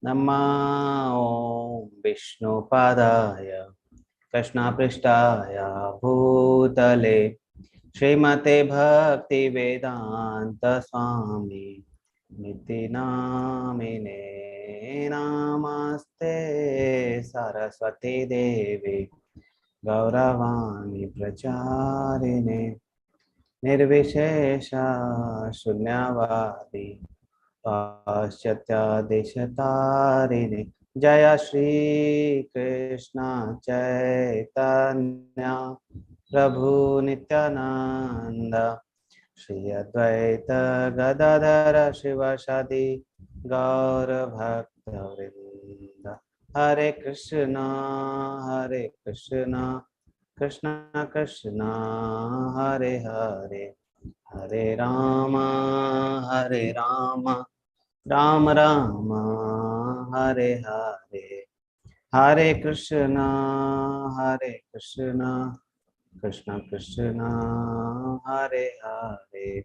Namah Om Vishnu Padaya Krishna Prishtaya Bhutale Srimate Bhakti Vedanta Swami Niti Namine Namaste Saraswati Devi Gauravani Pracharine Nirvishesha Shunyavadi Paschatya Deshatarine Jaya Shri Krishna Chaitanya Prabhu Nityananda Shri Advaita Gadadhara Shivashadi Gaura Bhakta Vrinda Hare Krishna Krishna Krishna Hare Hare Hare Rama Rama Rama Hare Hare Hare Krishna Krishna Krishna Hare Hare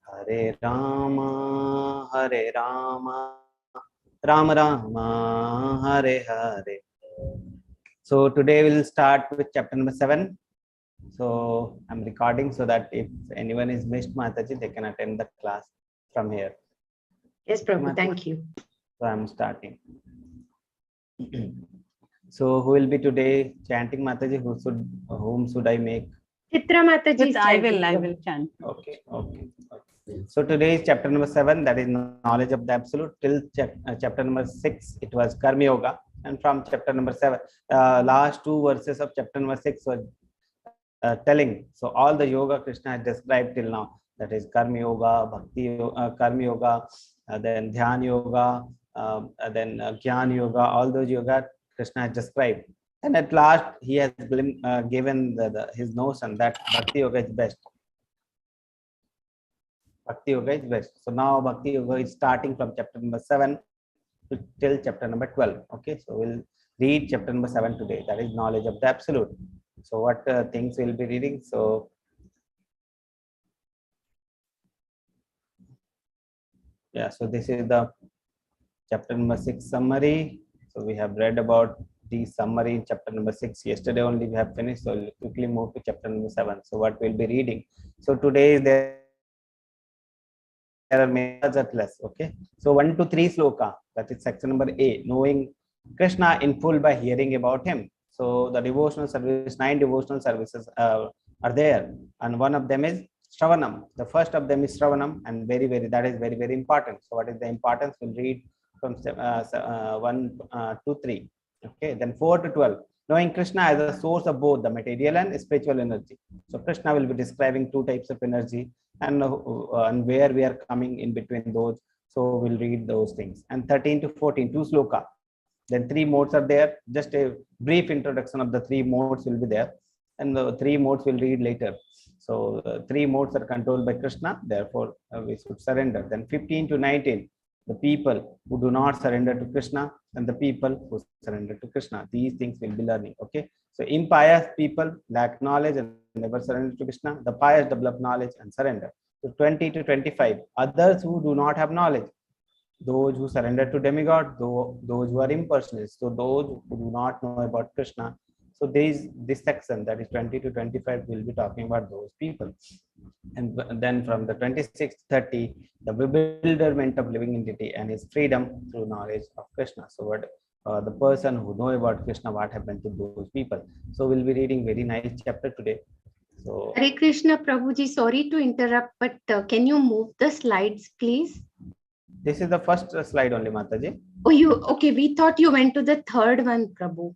Hare Rama Rama Rama Hare Hare. So today we'll start with chapter number 7. So I'm recording so that if anyone is missed Mataji, they can attend the class from here. Yes, Prabhu, thank you. So I'm starting. So who will be today chanting Mataji? Whom should I make? Chitra Mataji is I chanting. will chant. Okay. So today is chapter number 7, that is knowledge of the absolute. Till chapter number 6, it was Karma Yoga, and from chapter number 7, last 2 verses of chapter number 6 were telling. So all the yoga Krishna has described till now, that is Karma Yoga, Bhakti Karma Yoga, then Dhyan Yoga, then Gyan Yoga, all those yoga Krishna has described. And at last he has given his notion that Bhakti Yoga is best. Bhakti Yoga is best. So now Bhakti Yoga is starting from chapter number 7 till chapter number 12. Okay, so we'll read chapter number 7 today. That is knowledge of the absolute. So what things we'll be reading? So yeah, so this is the chapter number 6 summary. So we have read about the summary in chapter number 6. Yesterday only we have finished. So we'll quickly move to chapter number 7. So what we'll be reading? So today there are many less. Okay, so 1 to 3 sloka, that is section number A, knowing Krishna in full by hearing about him. So the devotional service, 9 devotional services are there, and one of them is Shravanam. The first of them is Shravanam, and that is very important. So what is the importance? We'll read from 1 to 3. Okay, then 4 to 12, knowing Krishna as a source of both the material and spiritual energy. So Krishna will be describing 2 types of energy, and where we are coming in between those. So we'll read those things. And 13 to 14, 2 sloka. Then 3 modes are there. Just a brief introduction of the 3 modes will be there, and the 3 modes we'll read later. So 3 modes are controlled by Krishna, therefore we should surrender. Then 15 to 19, the people who do not surrender to Krishna and the people who surrender to Krishna. These things will be learning. Okay, so impious people lack knowledge and never surrender to Krishna. The pious develop knowledge and surrender. So 20 to 25, others who do not have knowledge, those who surrender to demigod, those who are impersonalists, so those who do not know about Krishna. So this section, that is 20 to 25, will be talking about those people. And then from the 26 to 30, the bewilderment of living entity and his freedom through knowledge of Krishna. So what the person who know about Krishna, what happened to those people. So we'll be reading very nice chapter today. So Hare Krishna, Prabhuji, sorry to interrupt, but can you move the slides, please? this is the first slide only, Mataji. Oh, okay, we thought you went to the third one, Prabhu.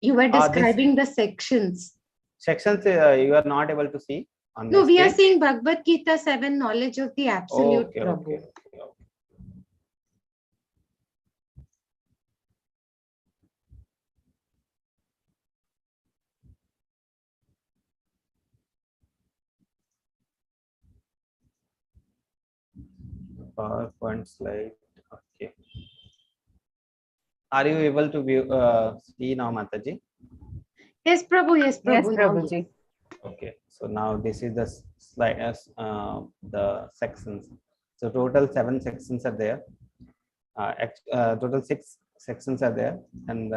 You were describing the sections. Sections you are not able to see on No, we screen. are seeing Bhagavad Gita 7, knowledge of the absolute, Okay, Prabhu. okay. PowerPoint slide. Okay. Are you able to view see now, Mataji? Yes, Prabhu. Yes, Prabhu. Yes, Prabhuji. Okay. So now this is the slide, the sections. So total 7 sections are there. Total 6 sections are there, and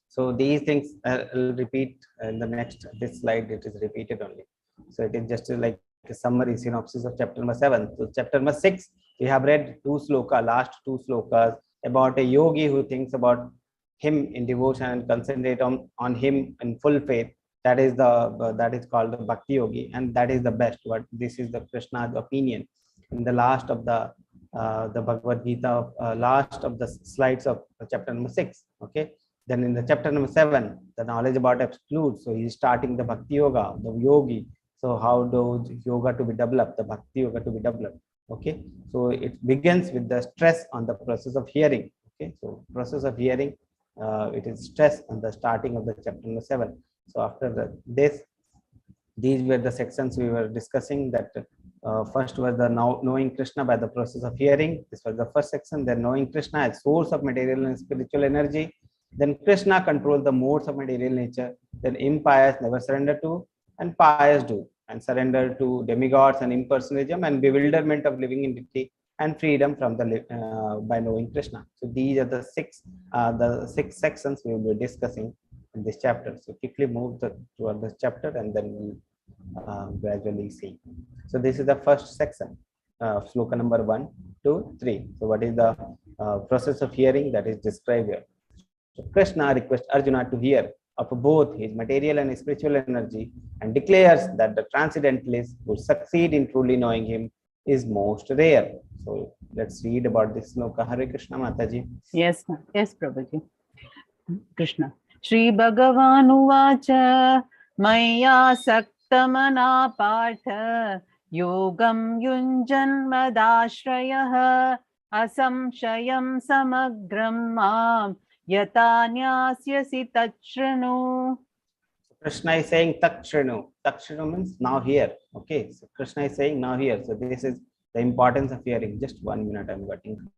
so these things will repeat in the next this slide. It is repeated only. So it is just like a summary synopsis of chapter number 7. So chapter number 6, we have read last two slokas about a yogi who thinks about him in devotion and concentrate on him in full faith. That is called the bhakti yogi, and that is the best. But this is the Krishna's opinion. In the last of the Bhagavad Gita, last of the slides of chapter number 6. Okay. Then in the chapter number 7, the knowledge about absolute. So he is starting the bhakti yoga, the yogi. So how does yoga to be developed, the bhakti yoga to be developed? Okay. So it begins with the stress on the process of hearing. Okay. So process of hearing, it is stress on the starting of the chapter number 7. So after these were the sections we were discussing. That first was the knowing Krishna by the process of hearing. This was the first section. Then knowing Krishna as source of material and spiritual energy. Then Krishna controls the modes of material nature. Then impious never surrender to, and pious do, and surrender to demigods and impersonalism and bewilderment of living entity and freedom from the by knowing Krishna. So these are the six sections we will be discussing in this chapter. So quickly move toward this chapter, and then we'll gradually see. So this is the first section, sloka number 1, 2, 3. So what is the process of hearing that is described here? So Krishna requests Arjuna to hear of both his material and spiritual energy, and declares that the transcendentalist who succeed in truly knowing him is most rare. So let's read about this sloka. Hare Krishna, Mataji. Yes, yes, Prabhuji. Krishna. Shri Bhagavan Uvacha Maya Saktamana Partha Yogam Yunjan Madashrayah Asamshayam Samagram Mam Yatanyasyasi Tachranu. Krishna is saying Tachranu. Tachranu means now here. Okay, so Krishna is saying now here. So this is the importance of hearing. Just 1 minute, I'm getting.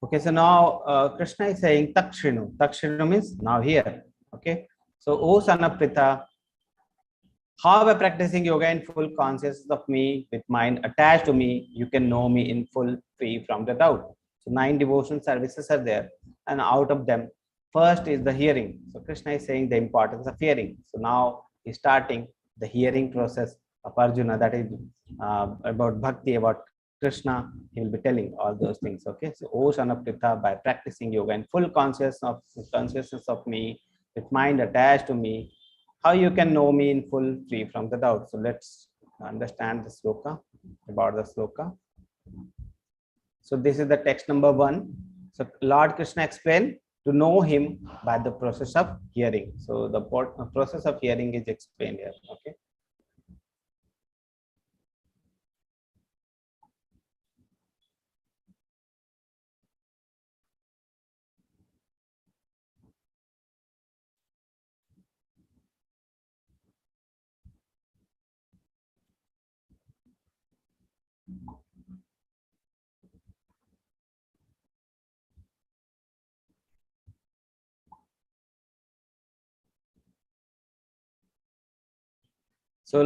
Okay, so now Krishna is saying Takshinu. Takshinu means now here. Okay, so O son of Pritha, how by practicing yoga in full consciousness of me, with mind attached to me, you can know me in full, free from the doubt. So 9 devotional services are there, and out of them, first is the hearing. So Krishna is saying the importance of hearing. So now he's starting the hearing process of Arjuna, that is about bhakti, about Krishna. He will be telling all those things. Okay, so O son of Pritha, by practicing yoga in full consciousness of me, with mind attached to me, how you can know me in full, free from the doubt. So let's understand the sloka, about the sloka. So this is the text number 1. So Lord Krishna explained to know him by the process of hearing. So the process of hearing is explained here. Okay. So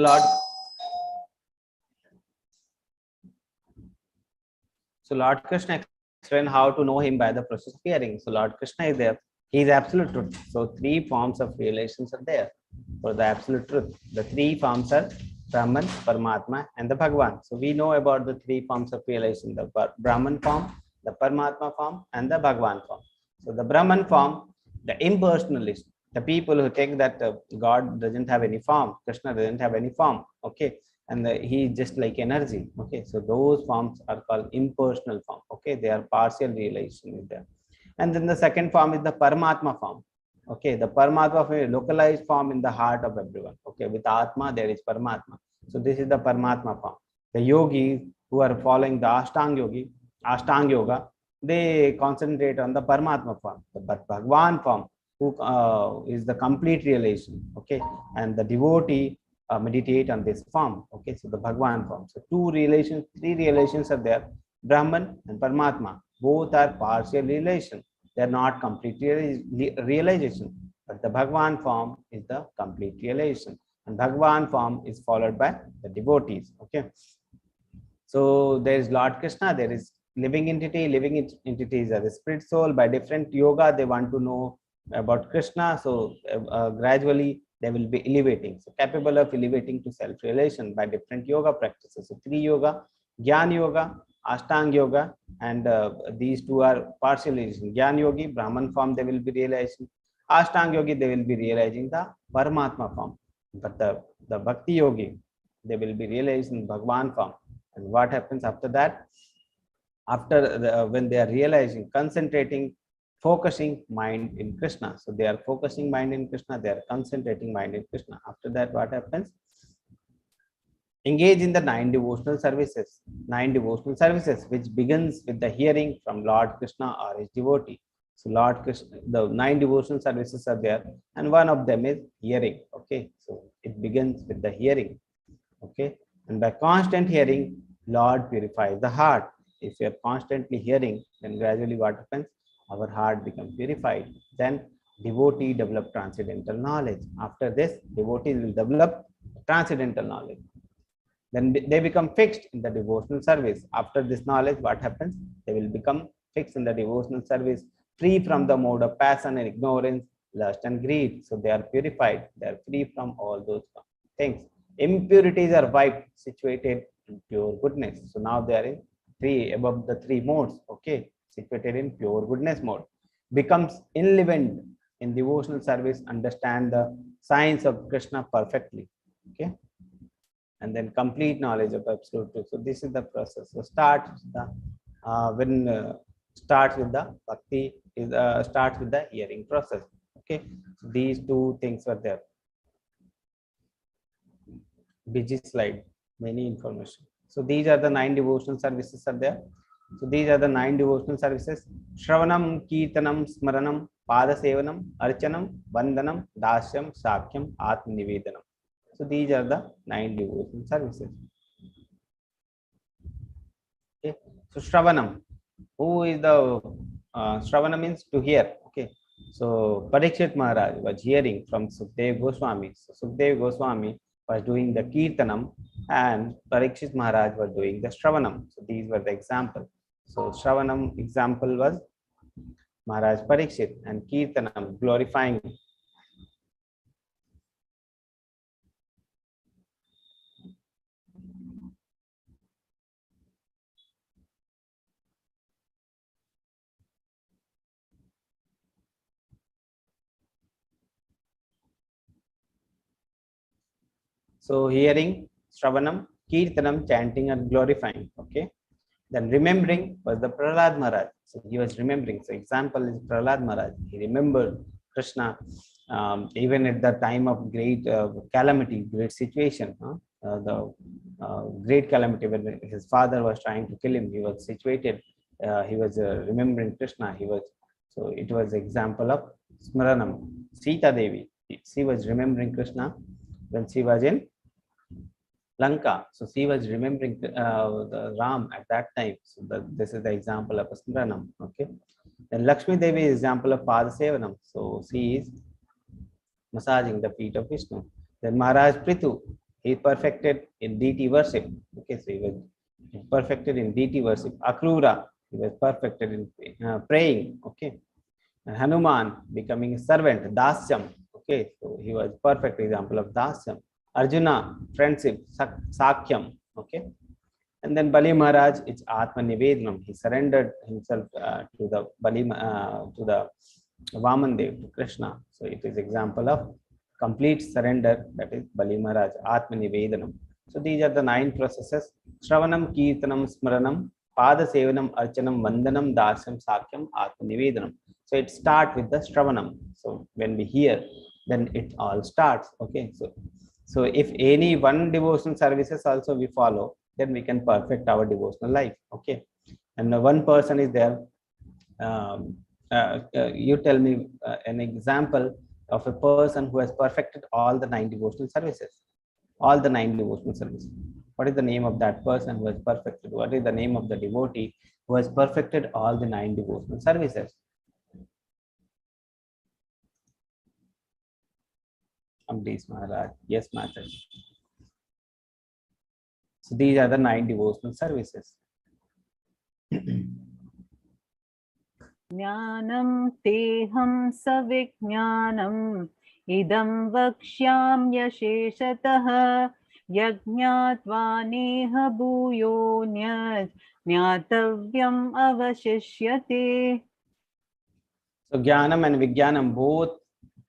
Lord Krishna explained how to know him by the process of hearing. So Lord Krishna is there. He is absolute truth. So 3 forms of realizations are there for the absolute truth. The 3 forms are Brahman, Paramatma, and the Bhagavan. So we know about the 3 forms of realization: the Brahman form, the Paramatma form and the Bhagwan form. So the Brahman form, the impersonalist, the people who think that God doesn't have any form, Krishna doesn't have any form, okay, and he is just like energy, okay. So those forms are called impersonal form, okay. They are partial realization is there. And then the second form is the Paramatma form, okay. The Paramatma form is localized form in the heart of everyone, okay. With Atma there is Paramatma. So this is the Paramatma form. The yogis who are following the Ashtanga Yoga, they concentrate on the Paramatma form. But Bhagwan form, who is the complete realization, okay, and the devotee meditate on this form, okay. So the Bhagwan form. So three relations are there: Brahman and Paramatma. Both are partial relation. They are not complete realization. But the Bhagwan form is the complete realization, and Bhagwan form is followed by the devotees, okay. So there is Lord Krishna, there is living entity. Living entities are the spirit soul. By different yoga, they want to know about Krishna. So gradually they will be elevating. So capable of elevating to self-realization by different yoga practices. So three yoga: Jnana Yoga, Ashtanga Yoga, and these two are partial realization. Jnana Yogi, Brahman form, they will be realizing. Ashtanga Yogi, they will be realizing the Paramatma form. But the Bhakti Yogi, they will be realizing Bhagwan form. And what happens after that? After when they are realizing, concentrating, focusing mind in Krishna. So they are focusing mind in Krishna, they are concentrating mind in Krishna. After that, what happens? Engage in the 9 devotional services. 9 devotional services, which begins with the hearing from Lord Krishna or his devotee. So Lord Krishna, the 9 devotional services are there, and one of them is hearing, okay. So it begins with the hearing, okay. And by constant hearing, Lord purifies the heart. If you are constantly hearing, then gradually what happens? Our heart becomes purified. Then devotee develop transcendental knowledge. After this, devotees will develop transcendental knowledge. Then they become fixed in the devotional service. After this knowledge, what happens? They will become fixed in the devotional service, free from the mode of passion and ignorance, lust and greed. So they are purified. They are free from all those things. Impurities are wiped, situated in pure goodness. So now they are in above the 3 modes, okay, situated in pure goodness mode. Becomes enlivened in devotional service, understand the science of Krishna perfectly, okay, and then complete knowledge of absolute truth. So this is the process. So starts with the bhakti is starts with the hearing process, okay. So these two things were there. Busy slide, many information. So these are the 9 devotional services are there. So these are the 9 devotional services: Shravanam, Kirtanam, Smaranam, Pada Sevanam, Archanam, Vandanam, Dasyam, Sakyam, Atma Nivedanam. So these are the 9 devotional services. Okay. So Shravanam, who is the Shravana means to hear. Okay. So Parikshit Maharaj was hearing from Sukdev Goswami. So Sukdev Goswami was doing the Kirtanam and Parikshit Maharaj was doing the Shravanam. So these were the example. So Shravanam example was Maharaj Parikshit, and Kirtanam glorifying. So hearing, Shravanam, Kirtanam, chanting and glorifying. Okay. Then remembering was the Prahlad Maharaj. So he was remembering. So example is Prahlad Maharaj. He remembered Krishna even at the time of great calamity, great situation. The great calamity when his father was trying to kill him. He was situated. He was remembering Krishna. So it was example of Smaranam. Sita Devi. She was remembering Krishna when she was in Lanka. So she was remembering the Ram at that time. So this is the example of a Smaranam. Okay. Then Lakshmi Devi is example of Padasevanam. So she is massaging the feet of Vishnu. Then Maharaj Prithu, he perfected in deity worship. Okay, so he was perfected in deity worship. Akrura, he was perfected in praying. Okay. And Hanuman becoming a servant, Dasyam. Okay, so he was perfect example of Dasyam. Arjuna, friendship, Sakyam. Okay. And then Bali Maharaj, it's Atma Nivedanam. He surrendered himself to the to the Vaman Dev, to Krishna. So it is example of complete surrender. That is Bali Maharaj, Atma Nivedanam. So these are the 9 processes: Shravanam, Kirtanam, Smaranam, Pada Sevanam, Archanam, Vandanam, Dasyam, Sakyam, Atma Nivedanam. So it starts with the Shravanam. So when we hear, then it all starts. Okay. So if any one devotional services also we follow, then we can perfect our devotional life. Okay. And one person is there. You tell me an example of a person who has perfected all the 9 devotional services. All the 9 devotional services. What is the name of that person who has perfected? What is the name of the devotee who has perfected all the 9 devotional services? Amrish Maharaj. Yes, Master. So these are the 9 devotional services. Jnanam teham savijnanam idam vakshyamya sheshatah yajñatva neha bhuyonyat jnatavyam avashishyate. So Jnanam and Vijnanam, both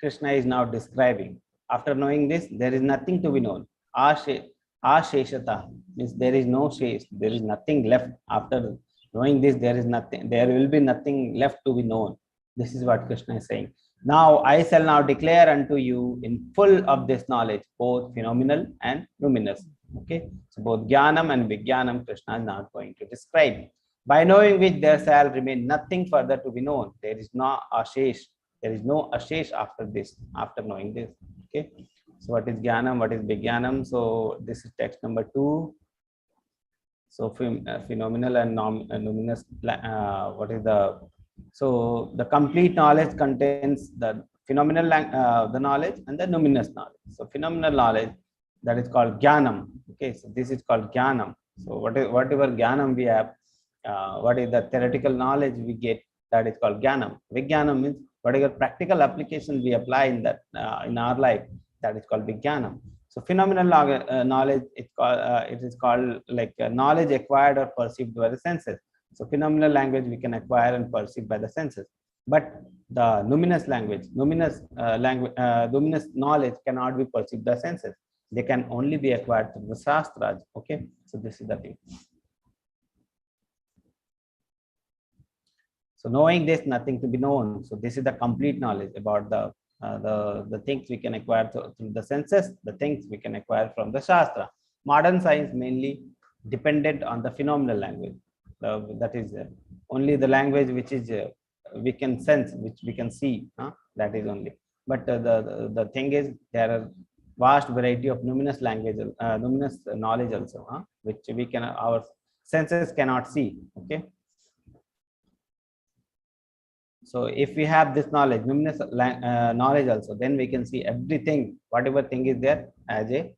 Krishna is now describing. After knowing this, there is nothing to be known. Asheshata means there is no shesh, there is nothing left. After knowing this, there is nothing, there will be nothing left to be known. This is what Krishna is saying. Now I shall now declare unto you in full of this knowledge, both phenomenal and luminous. Okay, so both Jnanam and Vijnanam Krishna is now going to describe. By knowing which there shall remain nothing further to be known. There is no ashesh. There is no ashesh after this, after knowing this. Okay. So what is Jnanam? What is Vijnanam? So this is text number 2. So phenomenal and luminous. What is the? So the complete knowledge contains the phenomenal the knowledge and the luminous knowledge. So phenomenal knowledge, that is called Jnanam. Okay. So this is called Jnanam. So whatever Jnanam we have. What is the theoretical knowledge we get, that is called Jnanam. Vijnanam means whatever practical application we apply in that in our life, that is called Vijnanam. So phenomenal knowledge, it is called like knowledge acquired or perceived by the senses. So phenomenal language we can acquire and perceive by the senses. But the luminous language, luminous knowledge cannot be perceived by the senses. They can only be acquired through the Shastras. Okay, so this is the thing. So knowing this, nothing to be known. So this is the complete knowledge about the things we can acquire through the senses, the things we can acquire from the Shastra. Modern science mainly dependent on the phenomenal language. That is only the language which is we can sense, which we can see. That is only. But the thing is, there are vast variety of luminous language, luminous knowledge also, which we can, our senses cannot see. Okay. So if we have this knowledge, luminous knowledge also, then we can see everything, whatever thing is there as a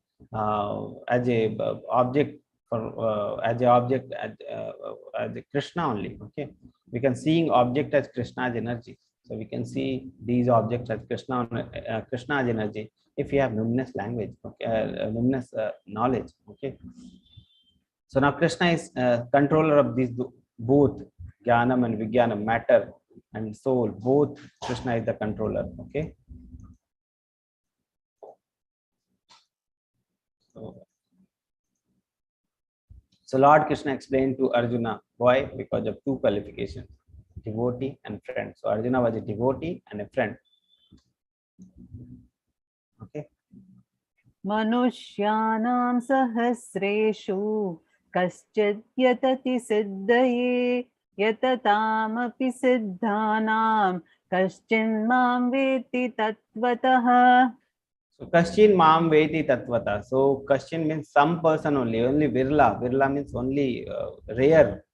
object for as a Krishna only. Okay, we can seeing object as Krishna's energy. So we can see these objects as Krishna's energy if you have luminous language, okay, luminous knowledge. Okay. So now Krishna is controller of these both Jnanam and Vijnanam, matter and soul, both Krishna is the controller. Okay. So Lord Krishna explained to Arjuna, why? Because of 2 qualifications, devotee and friend. So Arjuna was a devotee and a friend. Okay. Manushyanam sahasreshu kaschid yatati siddhaye yatataamapi siddhanam kaschin mam veti tatvatah. So Kaschin Mam Veti Tatvata. So Kaschin means some person only Virla. Virla means only rare.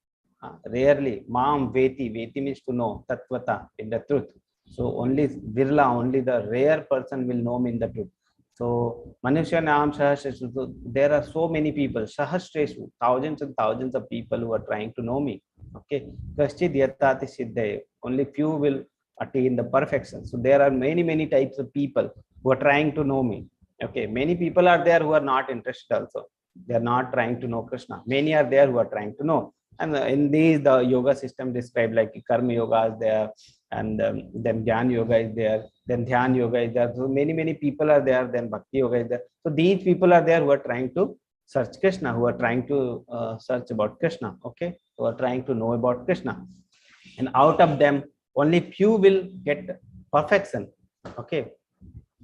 Rarely. Mam Veti. Veti means to know. Tatvata, in the truth. So only Virla, only the rare person will know me in the truth. So Manushya Naam Sahasreshu. So there are so many people. Sahasreshu. Thousands and thousands of people who are trying to know me. Okay. Kaschid Yatati Siddhaye. Only few will attain the perfection. So there are many types of people who are trying to know me. Okay, many people are there who are not interested also. They are not trying to know Krishna. Many are there who are trying to know. And in these, the yoga system described like karma yoga is there, and then Jnana yoga is there, then Dhyan yoga is there. So many people are there. Then Bhakti yoga is there. So these people are there who are trying to search Krishna, who are trying to search about Krishna. Okay, who are trying to know about Krishna, and out of them, only few will get perfection. Okay,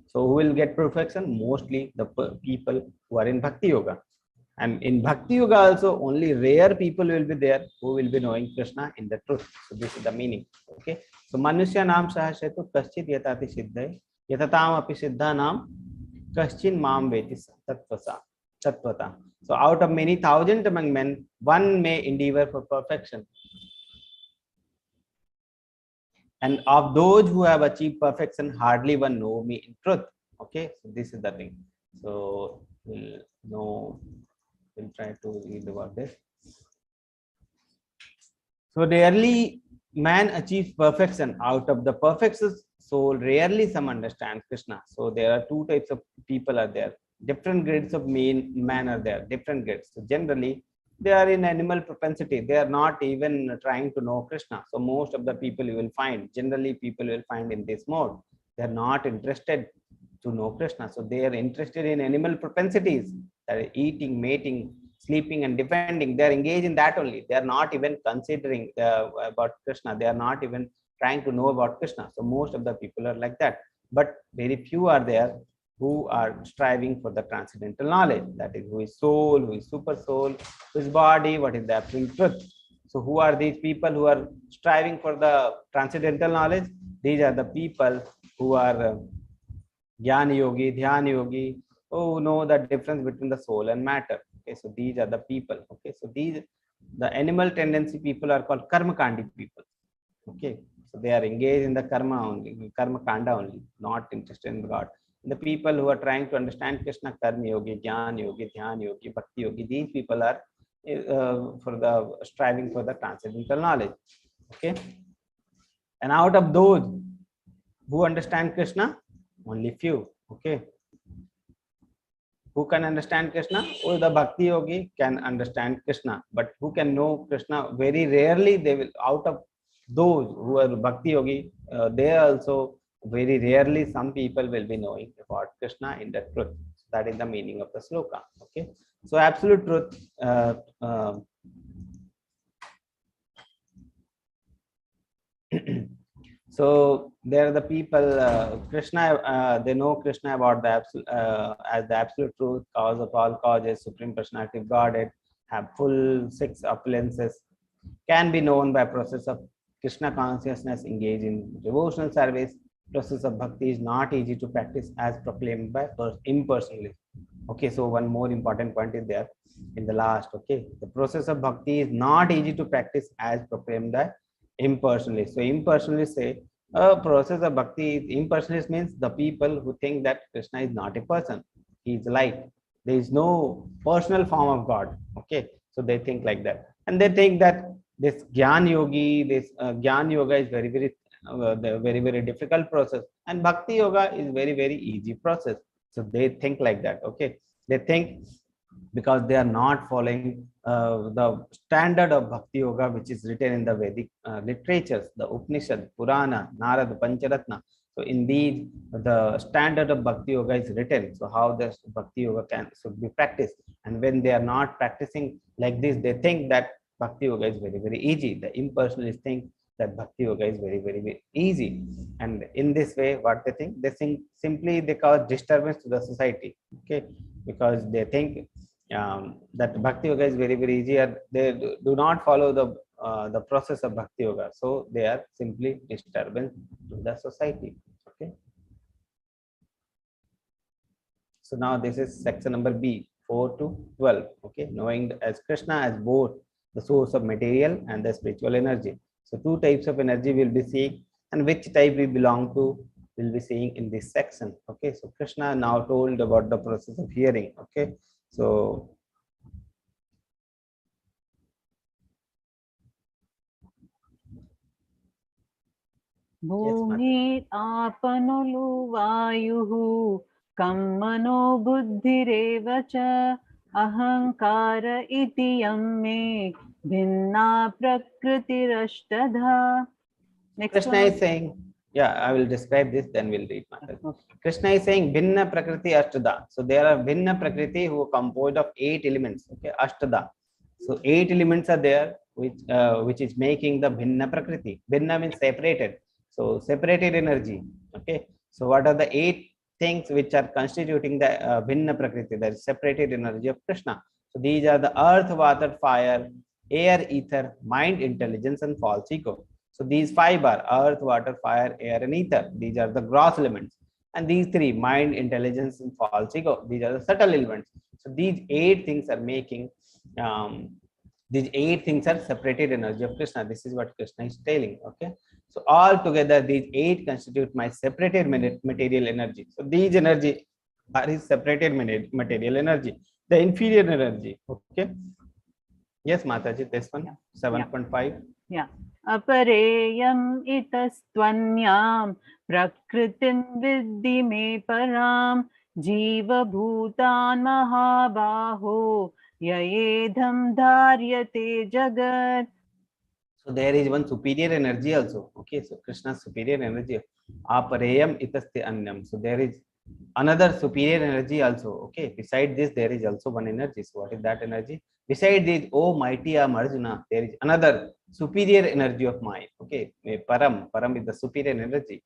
so who will get perfection? Mostly the people who are in Bhakti yoga. And in Bhakti Yoga also, only rare people will be there who will be knowing Krishna in the truth. So this is the meaning. Okay. So Manusya Nam Sahashetu Kaschit Yatati Siddhai Yatatam Api Siddha Nam Kaschin Mam Veti Tattvata. So out of many thousand among men, one may endeavor for perfection. And of those who have achieved perfection, hardly one know me in truth. Okay. So this is the thing. So we'll know. We'll try to read about this. So rarely man achieves perfection. Out of the perfect soul, rarely some understand Krishna. So there are two types of people are there. Different grades of man are there. Different grades. So generally, they are in animal propensity. They are not even trying to know Krishna. So most of the people you will find, generally people will find in this mode. They are not interested to know Krishna. So they are interested in animal propensities, that is eating, mating, sleeping, and defending. They are engaged in that only. They are not even considering about Krishna. They are not even trying to know about Krishna. So most of the people are like that. But very few are there who are striving for the transcendental knowledge. That is, who is soul, who is super soul, who is body, what is the absolute truth. So who are these people who are striving for the transcendental knowledge? These are the people who are Jnana Yogi, Dhyan Yogi, who know the difference between the soul and matter. Okay, so these are the people. Okay, so these, the animal tendency people are called karma kandi people. Okay, so they are engaged in the karma only, karma kanda only, not interested in God. The people who are trying to understand Krishna, karma yogi, Jnana Yogi, Dhyan Yogi, Bhakti Yogi, these people are for the striving for the transcendental knowledge. Okay, and out of those who understand Krishna, only few. Okay, who can understand Krishna? Oh, the Bhakti Yogi can understand Krishna, but who can know Krishna? Very rarely they will. Out of those who are Bhakti Yogi, they also very rarely some people will be knowing about Krishna in the truth. That is the meaning of the sloka. Okay, so absolute truth. So there are the people Krishna, they know Krishna about the absolute as the absolute truth, cause of all causes, supreme personality of Godhead, have full 6 opulences, can be known by process of Krishna consciousness, engage in devotional service. Process of bhakti is not easy to practice as proclaimed by impersonalist. Okay, so one more important point is there in the last. Okay, the process of bhakti is not easy to practice as proclaimed by impersonalist. So impersonalists say a process of bhakti. Impersonalist means the people who think that Krishna is not a person, he is light, there is no personal form of God. Okay, so they think like that, and they think that this Gyan Yogi, this Gyan Yoga is very difficult process, and Bhakti Yoga is very easy process. So they think like that. Okay, they think because they are not following the standard of Bhakti Yoga, which is written in the Vedic literatures, the Upanishad, Purana, Narada, Pancharatna. So indeed, the standard of Bhakti Yoga is written. So how this Bhakti Yoga should be practiced. And when they are not practicing like this, they think that Bhakti Yoga is very easy. The impersonalists think that Bhakti Yoga is very easy. And in this way, what they think? They think simply they cause disturbance to the society. Okay, because they think that Bhakti Yoga is very easy, and they do not follow the process of Bhakti Yoga. So they are simply disturbance to the society. Okay. So now this is section number B, 4 to 12. Okay, knowing as Krishna as both the source of material and the spiritual energy. So 2 types of energy will be seeing, and which type we belong to will be seeing in this section. Okay, so Krishna now told about the process of hearing. Okay, so Bhumi apanulu vayuhu kammano buddhirevacha Ahankara iti yam me bhinna prakritirashtadha. Next Krishna one. is saying, yeah, I will describe this, then we'll read Mataji. Okay. Krishna is saying Bhinna Prakriti Ashtada. So there are Bhinna Prakriti who are composed of 8 elements. Okay, Ashtada. So 8 elements are there, which is making the Bhinna Prakriti. Bhinna means separated. So separated energy. Okay. So what are the 8 things which are constituting the Bhinna Prakriti, the separated energy of Krishna? So these are the earth, water, fire, air, ether, mind, intelligence, and false ego. So these 5 are earth, water, fire, air, and ether. These are the gross elements. And these 3, mind, intelligence, and false ego, these are the subtle elements. So these 8 things are making, these 8 things are separated energy of Krishna. This is what Krishna is telling. Okay. So all together, these 8 constitute my separated material energy. So these energy are his separated material energy, the inferior energy. Okay. Yes, Mataji, this one, 7.5. Yeah. Apareyam itastwanyam prakritim vidhi me param jiva bhutan mahabaho yayedham dharyate jagat. So there is one superior energy also. Okay, so Krishna's superior energy. Apareyam itasti anyam. So there is another superior energy also. Okay, beside this, there is also one energy. So what is that energy? Beside this, oh mighty Arjuna, there is another superior energy of mine. Okay, Param is the superior energy,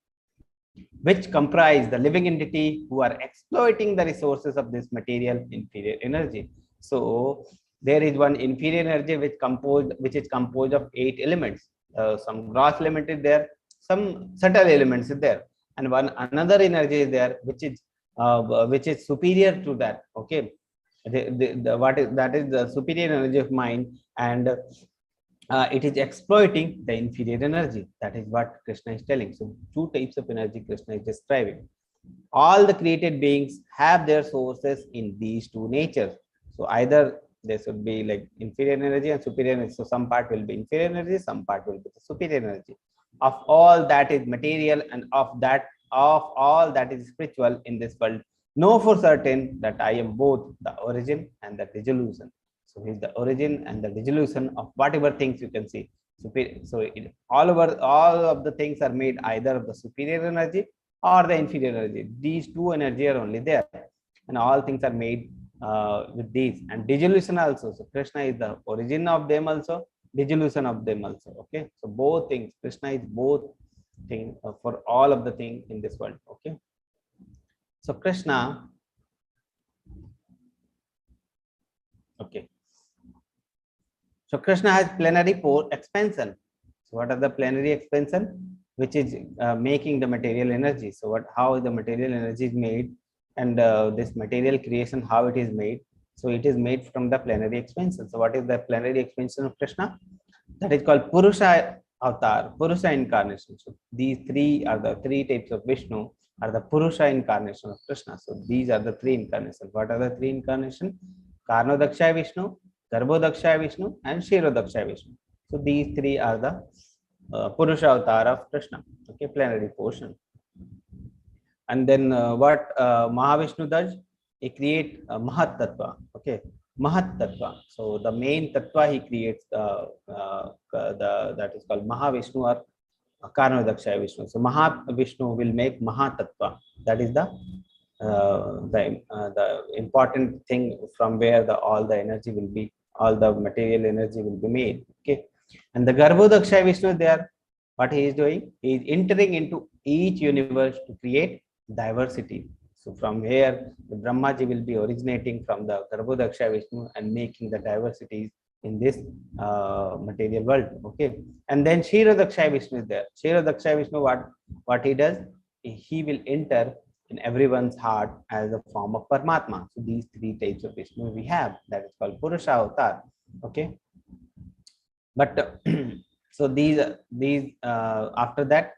which comprise the living entity who are exploiting the resources of this material inferior energy. So there is one inferior energy which is composed of 8 elements. Some gross element is there, some subtle elements is there, and one another energy is there which is superior to that. Okay, what is that is the superior energy of mind, and it is exploiting the inferior energy. That is what Krishna is telling. So 2 types of energy Krishna is describing. All the created beings have their sources in these 2 natures. So either there should be like inferior energy and superior energy. So some part will be inferior energy, some part will be the superior energy. Of all that is material and of all that is spiritual in this world, know for certain that I am both the origin and the dissolution. So he is the origin and the dissolution of whatever things you can see. So all of the things are made either of the superior energy or the inferior energy. These 2 energy are only there, and all things are made with these. And dissolution also. So Krishna is the origin of them also, dissolution of them also. Okay, so both things. Krishna is both thing for all of the things in this world. Okay, so Krishna. Okay. So Krishna has plenary expansion. So what are the plenary expansion? Which is making the material energy. So how the material energy is made, and this material creation, how it is made. So it is made from the plenary expansion. So what is the plenary expansion of Krishna? That is called Purusha avatar, Purusha incarnation. So these 3 are the 3 types of Vishnu, are the Purusha incarnation of Krishna. So these are the 3 incarnations. What are the 3 incarnations? Karnodaksha Vishnu, Garbhodaksha Vishnu, and Kshirodaksha Vishnu. So these 3 are the Purusha avatar of Krishna. Okay, plenary portion. And then what Mahavishnu does? He creates Mahat Tattva. Okay, Mahat Tattva. So the main Tattva he creates that is called Mahavishnu or Karnodaksha Vishnu. So Mahavishnu will make Mahat Tattva. That is the important thing from where all the energy will be, all the material energy will be made. Okay, and the Garbhodaksha Vishnu there, what he is doing? He is entering into each universe to create diversity. So from here, the Brahmaji will be originating from the Garbhodaksha Vishnu and making the diversities in this material world. Okay, and then Kshirodaksha Vishnu is there. Kshirodaksha Vishnu, what he does? He will enter in everyone's heart as a form of Paramatma. So these 3 types of Vishnu we have. That is called Purusha avatar. Okay, but so these after that,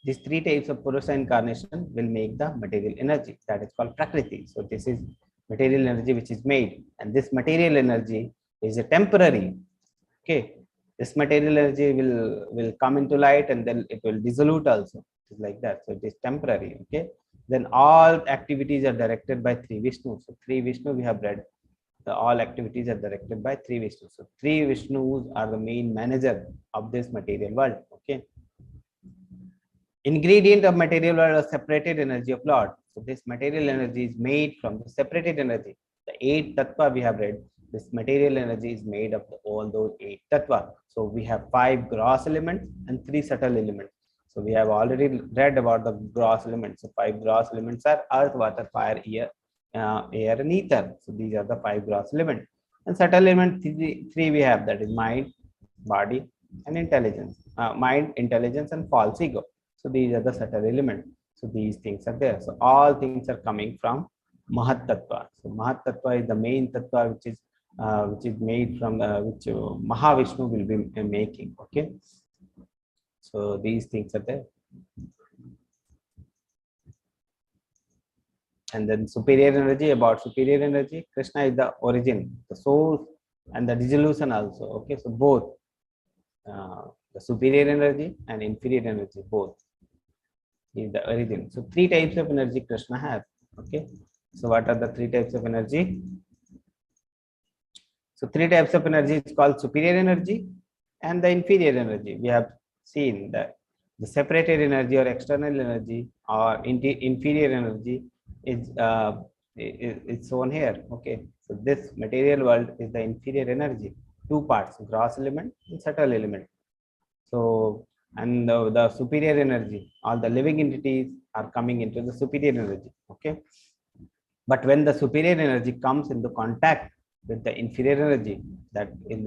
these 3 types of Purusha incarnation will make the material energy. That is called Prakriti. So this is material energy which is made, and this material energy is a temporary. Okay, this material energy will come into light and then it will dissolve also. It's like that. So it is temporary. Okay, then all activities are directed by 3 Vishnu. So 3 Vishnu we have read. all activities are directed by three Vishnus. So three Vishnus are the main manager of this material world. Okay. Ingredient of material world is separated energy of Lord. So this material energy is made from the separated energy. The 8 tattva we have read, this material energy is made of all those 8 tattva. So we have 5 gross elements and 3 subtle elements. So we have already read about the gross elements. So 5 gross elements are earth, water, fire, air and ether. So these are the 5 gross elements. And subtle element 3 we have, that is mind, body and intelligence. Mind, intelligence and false ego. So these are the subtle elements. So these things are there. So all things are coming from Mahat Tattva. So Mahat Tattva is the main Tattva which is made from which Mahavishnu will be making. Okay. So these things are there. And then superior energy, about superior energy, Krishna is the origin, the source and the dissolution also. Okay. So both the superior energy and inferior energy, both is the origin. So 3 types of energy Krishna has. Okay. So what are the 3 types of energy? So 3 types of energy is called superior energy and the inferior energy. We have seen that the separated energy or external energy or inferior energy is shown here. Okay. So this material world is the inferior energy. 2 parts, gross element and subtle element. So, and the superior energy, all the living entities are coming into the superior energy. Okay. But when the superior energy comes into contact with the inferior energy, that in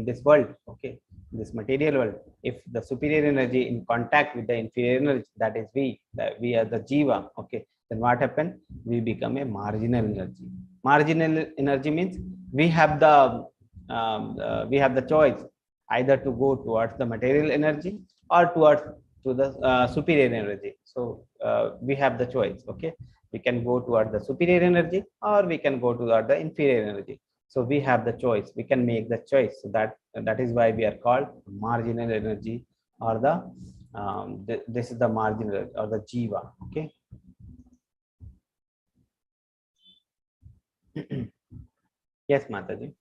this world, okay, this material world, if the superior energy in contact with the inferior energy, that is we are the jiva, okay, then what happens? We become a marginal energy. Marginal energy means we have the choice either to go towards the material energy or to the superior energy. So we have the choice. Okay, we can go toward the superior energy or we can go toward the inferior energy. So we have the choice. We can make the choice. So that is why we are called marginal energy, or this is the marginal or the jiva. Okay. Yes, Mataji.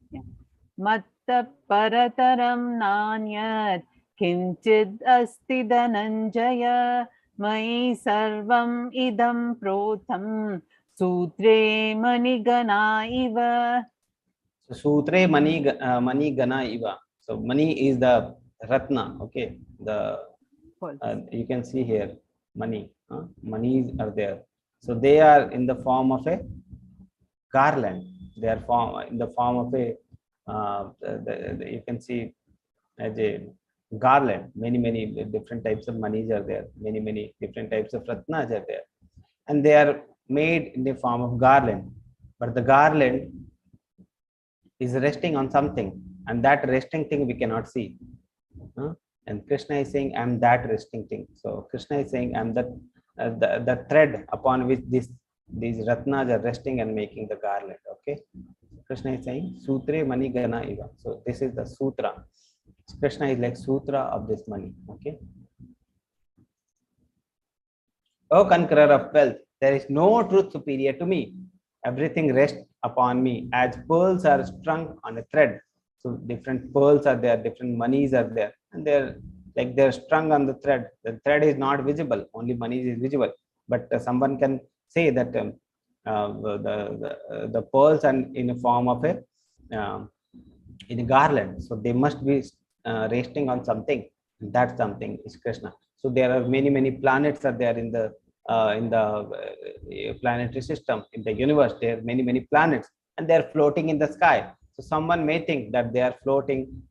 Matta parataram nanyat kinchid asti dhananjaya mai sarvam idam protham sutre manigana iva. So sutre manigana iva. So mani is the ratna. Okay, you can see here mani. Manis are there. So they are in the form of a garland. They are in the form of a you can see as a garland. Many different types of manis are there. Many different types of ratnas are there, and they are made in the form of garland. But the garland is resting on something, and that resting thing we cannot see. And Krishna is saying, "I'm that resting thing." So Krishna is saying, "I'm the thread upon which these ratnas are resting and making the garland." Okay. Krishna is saying, Sutre Mani Gana Iva. So this is the sutra. Krishna is like sutra of this money. Okay. O conqueror of wealth, there is no truth superior to me. Everything rests upon me as pearls are strung on a thread. So different pearls are there, different monies are there, and they're strung on the thread. The thread is not visible, only money is visible. But someone can say that the pearls are in a form of in a garland. So they must be resting on something. That something is Krishna. So there are many planets are there in the planetary system, in the universe. There are many planets, and they are floating in the sky. So someone may think that they are floating.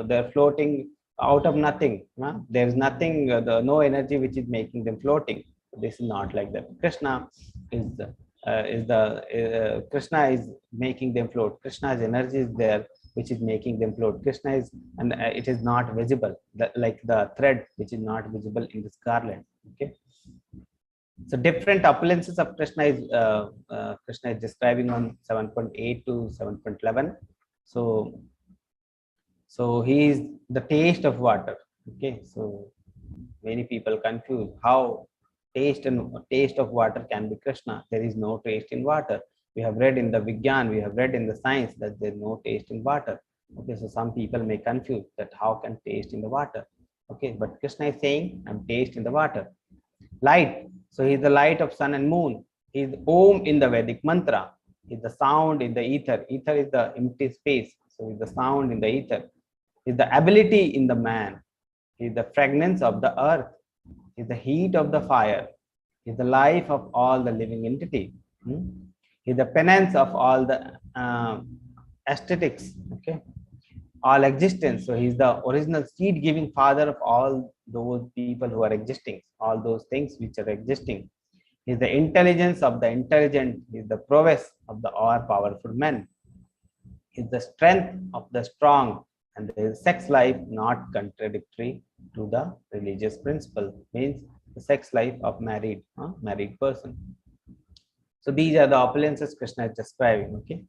They're floating out of nothing. There is nothing. No energy which is making them floating. This is not like that. Krishna Krishna is making them float. Krishna's energy is there, which is making them float. Krishna is, and it is not visible, like the thread which is not visible in this garland. Okay. So different opulences of Krishna is describing on 7.8 to 7.11. So he is the taste of water. Okay. So many people confuse how taste of water can be Krishna. There is no taste in water. We have read in the Vigyan, we have read in the science that there is no taste in water. Okay, so some people may confuse that how can taste in the water. Okay, but Krishna is saying, I'm taste in the water. Light, so he is the light of sun and moon. He is Om in the Vedic mantra. He is the sound in the ether. Ether is the empty space. So he is the sound in the ether. He is the ability in the man. He is the fragrance of the earth. He is the heat of the fire. He is the life of all the living entity. He is the penance of all the aesthetics. Okay, all existence. So he is the original seed giving father of all those people who are existing, all those things which are existing. He is the intelligence of the intelligent. He is the prowess of the all powerful men. He is the strength of the strong, and the sex life not contradictory to the religious principle, means the sex life of married person. So these are the opulences Krishna is describing. Okay,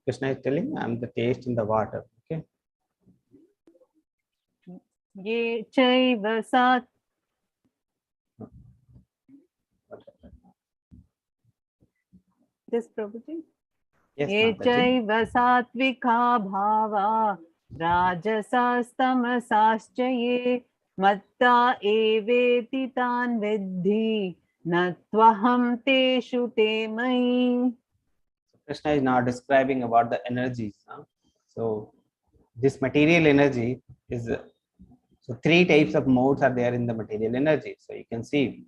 Krishna is telling, I'm the taste in the water. Okay, Ye chaiva sat. This Prabhuji. yes, Ye Mataji. chaiva satvika bhava rajasastamasascha ye matta eveti tan vidhi natvaham teshu te mai. Krishna is now describing about the energies. So this material energy is, so three types of modes are there in the material energy. So you can see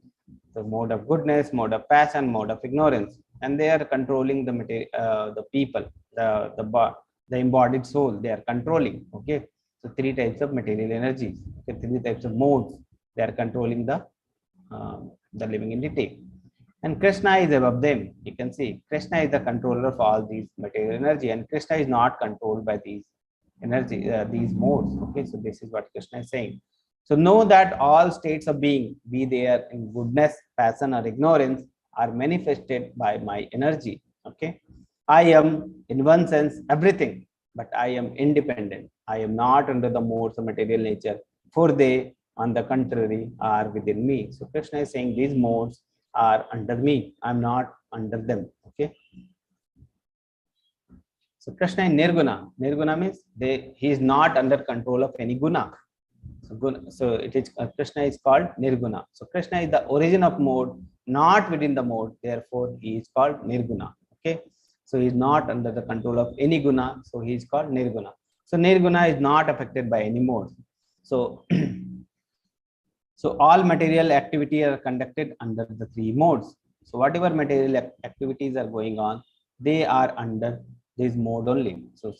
the mode of goodness, mode of passion, mode of ignorance, and they are controlling the material, the people, the embodied soul. They are controlling. Okay, so three types of material energies. Okay, three types of modes. They are controlling the living entity. And Krishna is above them. You can see Krishna is the controller of all these material energy, and Krishna is not controlled by these energy, these modes. Okay, so this is what Krishna is saying. So know that all states of being, be they in goodness, passion, or ignorance, are manifested by my energy. Okay, I am in one sense everything, but I am independent. I am not under the modes of material nature, for they, on the contrary, are within me. So Krishna is saying these modes are under me. I'm not under them. Okay. So Krishna is Nirguna. Nirguna means he is not under control of any guna. So it is Krishna is called Nirguna. So Krishna is the origin of mode, not within the mode. Therefore, he is called Nirguna. Okay. So he is not under the control of any guna. So he is called Nirguna. So Nirguna is not affected by any mode. So so all material activity are conducted under the three modes. So whatever material activities are going on, they are under this mode only. So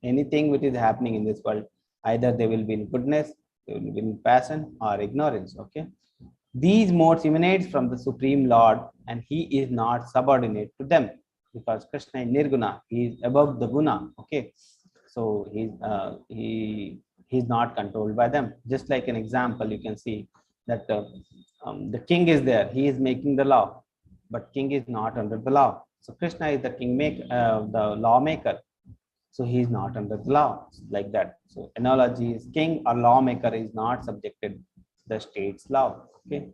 anything which is happening in this world, either they will be in goodness, they will be in passion or ignorance. Okay. These modes emanate from the Supreme Lord, and he is not subordinate to them, because Krishna is Nirguna. He is above the guna. Okay. So he's not controlled by them. Just like an example, you can see that the king is there. He is making the law, but king is not under the law. So Krishna is the the lawmaker. So he is not under the law, like that. So analogy is king or lawmaker is not subjected to the state's law. Okay.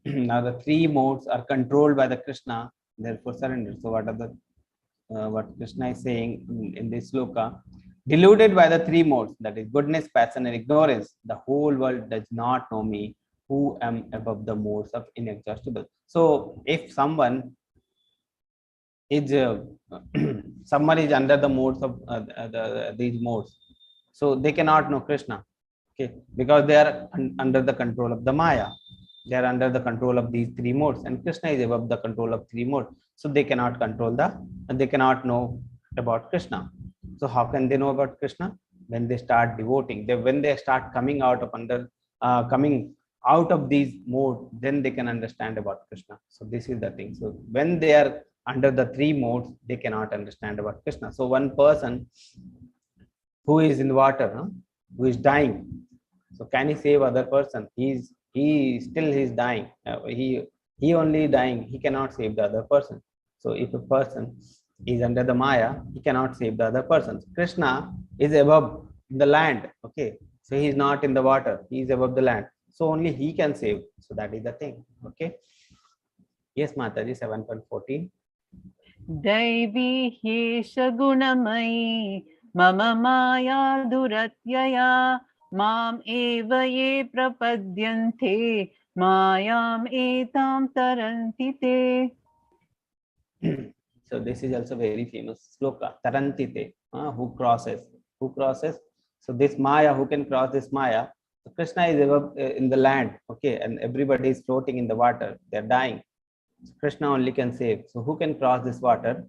Now the three modes are controlled by the Krishna, therefore surrender. So what Krishna is saying in this sloka, deluded by the three modes, that is goodness, passion, and ignorance, the whole world does not know me, who am above the modes of inexhaustible. So if someone is someone is under the modes of these modes, so they cannot know Krishna. Okay, because they are under the control of the Maya. They are under the control of these three modes, and Krishna is above the control of three modes. So they cannot they cannot know about Krishna. So how can they know about Krishna? When they start devoting, when they start coming out of these modes, then they can understand about Krishna. So this is the thing. So when they are under the three modes, they cannot understand about Krishna. So one person who is in water, who is dying, so can he save other person? He's dying. He only dying. He cannot save the other person. So if a person is under the Maya, he cannot save the other person. Krishna is above the land. Okay, so he is not in the water. He is above the land. So only he can save. So that is the thing. Okay. Yes, Mataji, 7.14. Daivi Hesha Gunamai Mama Maya Duratyaya Mam Eva Ye Prapadyante Mayam Etam Tarantite. So this is also very famous sloka. Tarantite, who crosses. Who crosses? So this Maya, who can cross this Maya? So Krishna is above, in the land, okay, and everybody is floating in the water. They're dying. So Krishna only can save. So who can cross this water?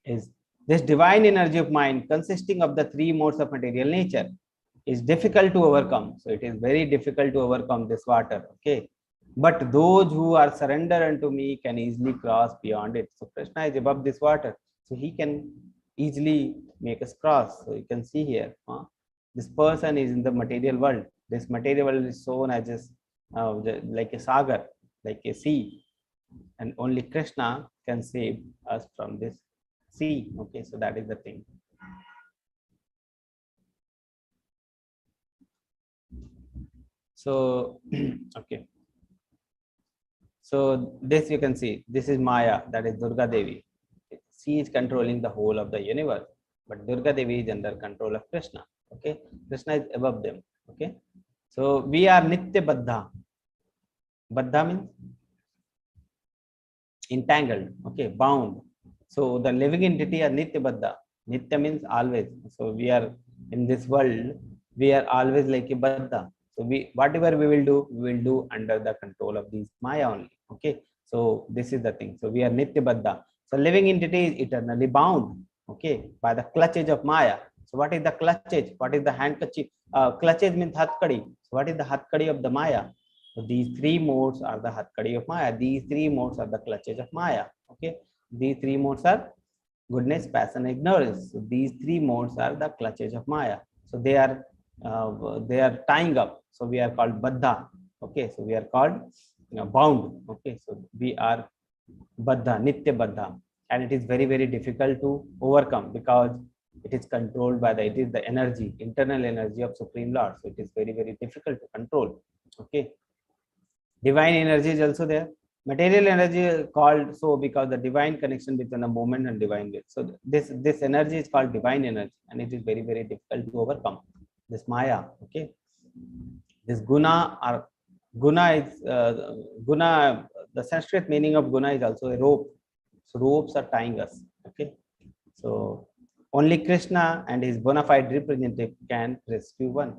Is this divine energy of mind consisting of the three modes of material nature is difficult to overcome. So it is very difficult to overcome this water. Okay. But those who are surrendered unto me can easily cross beyond it. So Krishna is above this water. So he can easily make us cross. So you can see here, this person is in the material world. This material world is shown as this, like a sagar, like a sea. And only Krishna can save us from this sea. Okay, so that is the thing. So, okay. So this you can see, this is Maya, that is Durga Devi. She is controlling the whole of the universe, but Durga Devi is under control of Krishna. Okay, Krishna is above them. Okay, so we are Nitya Baddha. Baddha means entangled. Okay, bound. So the living entity are Nitya Baddha. Nitya means always. So we are in this world, we are always like a Baddha. So we, whatever we will do under the control of these Maya only. Okay. So this is the thing. So we are Nitya Baddha. So living entity is eternally bound. Okay. By the clutches of Maya. So what is the clutches? What is the handkerchief? Clutches means hatkadi. So what is the hatkadi of the Maya? So these three modes are the hatkadi of Maya. These three modes are the clutches of Maya. Okay. These three modes are goodness, passion, ignorance. So these three modes are the clutches of Maya. So they are tying up. So we are called Baddha. Okay. So we are called bound. Okay. So we are Baddha, Nitya Baddha, and it is very, very difficult to overcome because it is controlled by it is the energy, internal energy of Supreme Lord. So it is very, very difficult to control. Okay. Divine energy is also there. Material energy is called so because the divine connection between the moment and divine will. So this energy is called divine energy, and it is very, very difficult to overcome. This Maya, okay. This guna or guna is guna. The Sanskrit meaning of guna is also a rope. So ropes are tying us. Okay. So only Krishna and his bona fide representative can rescue one.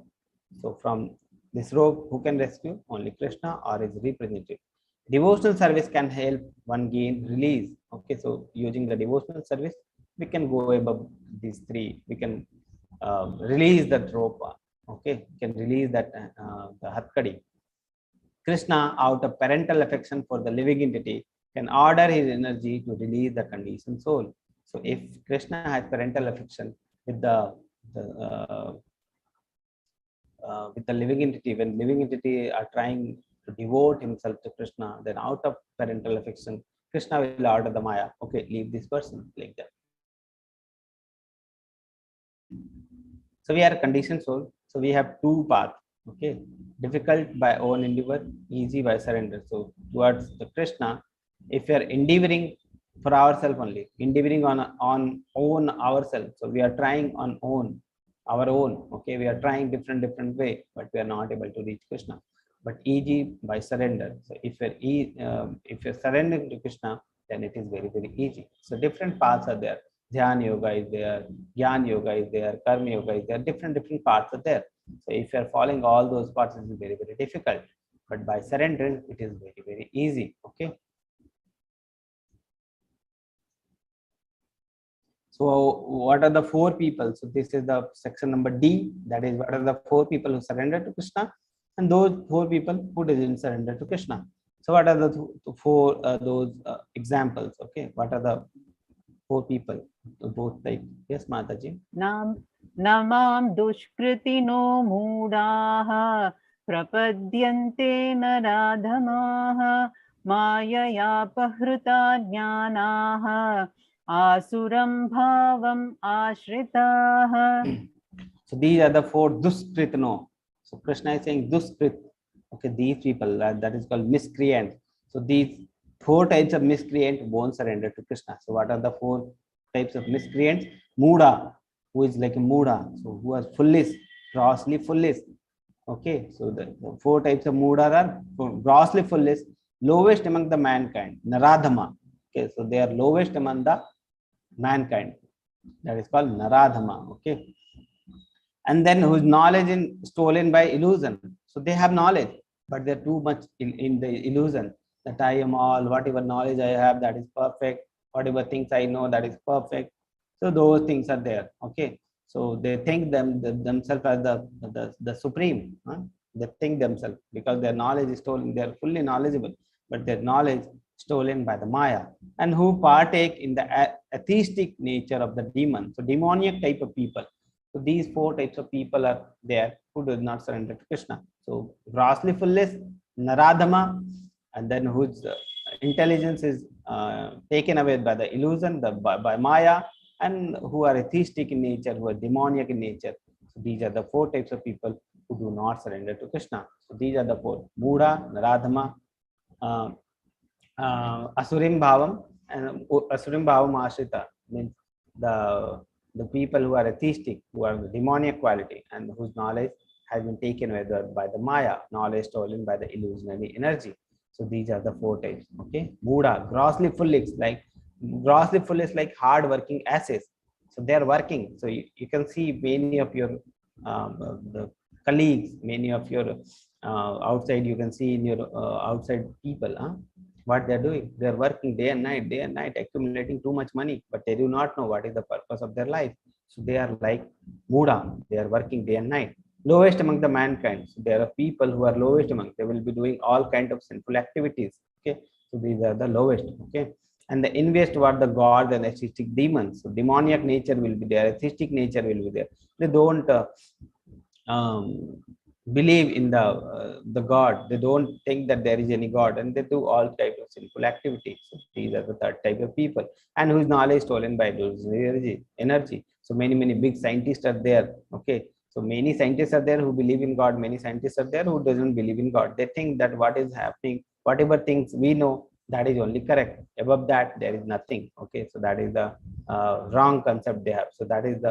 So from this rope, who can rescue? Only Krishna or his representative. Devotional service can help one gain release. Okay, so using the devotional service, we can go above these three. We can release that rope. Okay, we can release that the hatkadi. Krishna, out of parental affection for the living entity, can order his energy to release the conditioned soul. So if Krishna has parental affection with with the living entity, when living entity are trying to devote himself to Krishna, then out of parental affection, Krishna will order the Maya, okay, leave this person like that. So we are a conditioned soul. So we have two paths, okay, difficult by own endeavor, easy by surrender. So towards the Krishna, if we are endeavoring for ourselves only, endeavoring on own ourselves. So we are trying on our own, okay, we are trying different way, but we are not able to reach Krishna. But easy by surrender. So if you're surrendering to Krishna, then it is very, very easy. So different paths are there. Dhyan yoga is there, Gyan yoga is there, Karma yoga is there, different paths are there. So if you are following all those paths, it is very, very difficult. But by surrendering, it is very, very easy. Okay. So what are the four people? So this is the section number D. That is, what are the four people who surrender to Krishna, and those four people who didn't surrender to Krishna. So what are the four those examples? Okay, what are the four people? Both like, yes, Mataji. Namam dushkritino moodaha prapadyante naradhamaha mayaya pahruta jnanaha asuram bhavam ashritaha. So these are the four duskritno. So Krishna is saying duskrit. Okay, these people that is called miscreants. So these 4 types of miscreant won't surrender to Krishna. So what are the 4 types of miscreants? Muda, who is like a Muda, so who are foolish, grossly foolish. Okay, so the 4 types of Muda are grossly foolish, lowest among the mankind, Naradhama. Okay, so they are lowest among the mankind. That is called Naradhama. Okay, and then whose knowledge is stolen by illusion. So they have knowledge, but they're too much in the illusion that I am all, whatever knowledge I have, that is perfect, whatever things I know, that is perfect. So those things are there. Okay, so they think themselves as the supreme. Huh? They think themselves because their knowledge is stolen. They are fully knowledgeable, but their knowledge stolen by the Maya, and who partake in the atheistic nature of the demon. So demoniac type of people. So these 4 types of people are there who do not surrender to Krishna. So grossly foolish, Naradhama, and then whose intelligence is taken away by the illusion, by Maya, and who are atheistic in nature, who are demoniac in nature. So these are the 4 types of people who do not surrender to Krishna. So these are the 4: Buddha, Naradhama, Asurim Bhavam, and Asurim Bhavam Ashrita means the people who are atheistic, who are the demoniac quality, and whose knowledge has been taken away by the Maya, knowledge stolen by the illusionary energy. So these are the 4 types. Okay, Buddha, grossly foolish, like hard working asses. So they are working. So you can see many of your the colleagues, many of your outside, you can see in your outside people, what they're doing. They're working day and night, accumulating too much money, but they do not know what is the purpose of their life. So they are like Muda, they are working day and night. Lowest among the mankind. So there are people who are lowest among, they will be doing all kind of sinful activities. Okay, so these are the lowest. Okay, and the envious toward the gods and atheistic demons. So demoniac nature will be there, atheistic nature will be there. They don't believe in the God. They don't think that there is any God, and they do all types of sinful activities. So these are the 3rd type of people, and whose knowledge is stolen by those energy. So many big scientists are there. Okay, so many scientists are there who believe in God. Many scientists are there who doesn't believe in God. They think that what is happening, whatever things we know, that is only correct. Above that, there is nothing. Okay, so that is the wrong concept they have. So that is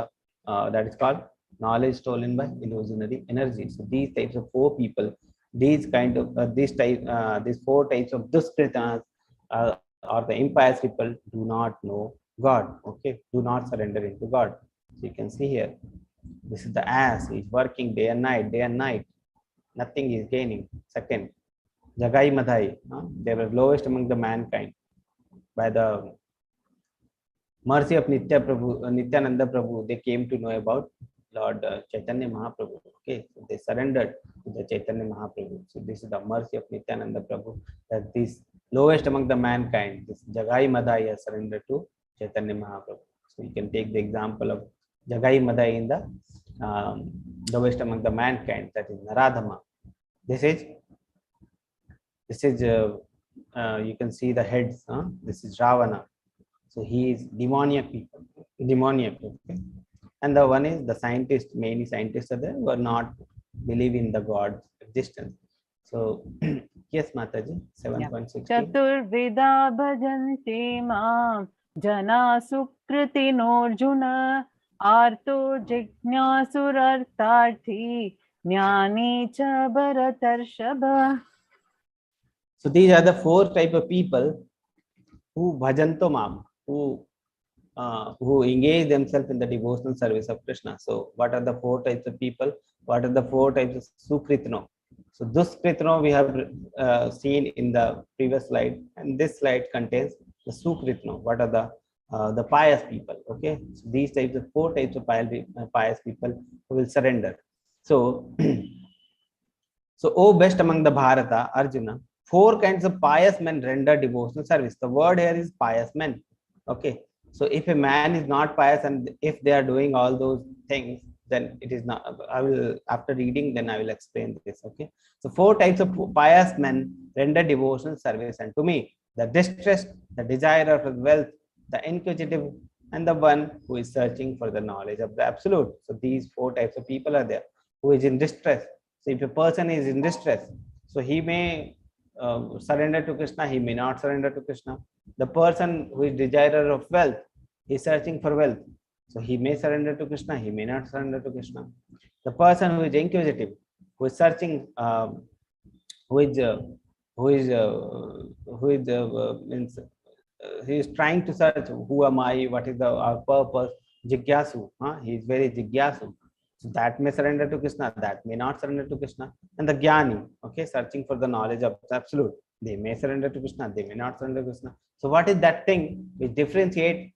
called knowledge stolen by illusionary energy. So these types of 4 people, these 4 types of duskritas or the impious people do not know God. Okay, do not surrender into God. So you can see here, this is the ass. He's working day and night. Nothing is gaining. Second, Jagai Madhai, they were lowest among the mankind. By the mercy of Nityananda Prabhu, they came to know about Lord Chaitanya Mahaprabhu. Okay, so they surrendered to the Chaitanya Mahaprabhu. So this is the mercy of Nityananda Prabhu, that this lowest among the mankind, this Jagai Madhai, has surrendered to Chaitanya Mahaprabhu. So you can take the example of Jagai Madhai in the lowest among the mankind, that is Naradhama. This is you can see the heads. This is Ravana. So he is demoniac people, okay? And the one is the scientist. Many scientists are there who are not believe in the God's existence. So yes, Mataji, 7.16. Chaturvida bhajante mam jana sukritinarjuna arto jignasurartarthi jnani cha bharatarshaba. So these are the 4 type of people who bhajanto mam, who engage themselves in the devotional service of Krishna. So what are the 4 types of people? What are the 4 types of Sukritno? So Duskritno we have seen in the previous slide, and this slide contains the Sukritno. What are the pious people? Okay, so these types of 4 types of pious people who will surrender. So so oh best among the Bharata, Arjuna, 4 kinds of pious men render devotional service. The word here is pious men. Okay, so if a man is not pious, and if they are doing all those things, then it is not. I will, after reading, then I will explain this. Okay, so 4 types of pious men render devotional service unto me: the distressed, the desire of wealth, the inquisitive, and the one who is searching for the knowledge of the absolute. So these 4 types of people are there. Who is in distress? So if a person is in distress, so he may surrender to Krishna, he may not surrender to Krishna. The person who is desire of wealth, he is searching for wealth, so he may surrender to Krishna, he may not surrender to Krishna. The person who is inquisitive, who is searching, who is means he is trying to search, who am I, what is the our purpose, jigyasu, he is very jigyasu, so that may surrender to Krishna, that may not surrender to Krishna. And the jnani, okay, searching for the knowledge of absolute, they may surrender to Krishna, they may not surrender to Krishna. So what is that thing which differentiate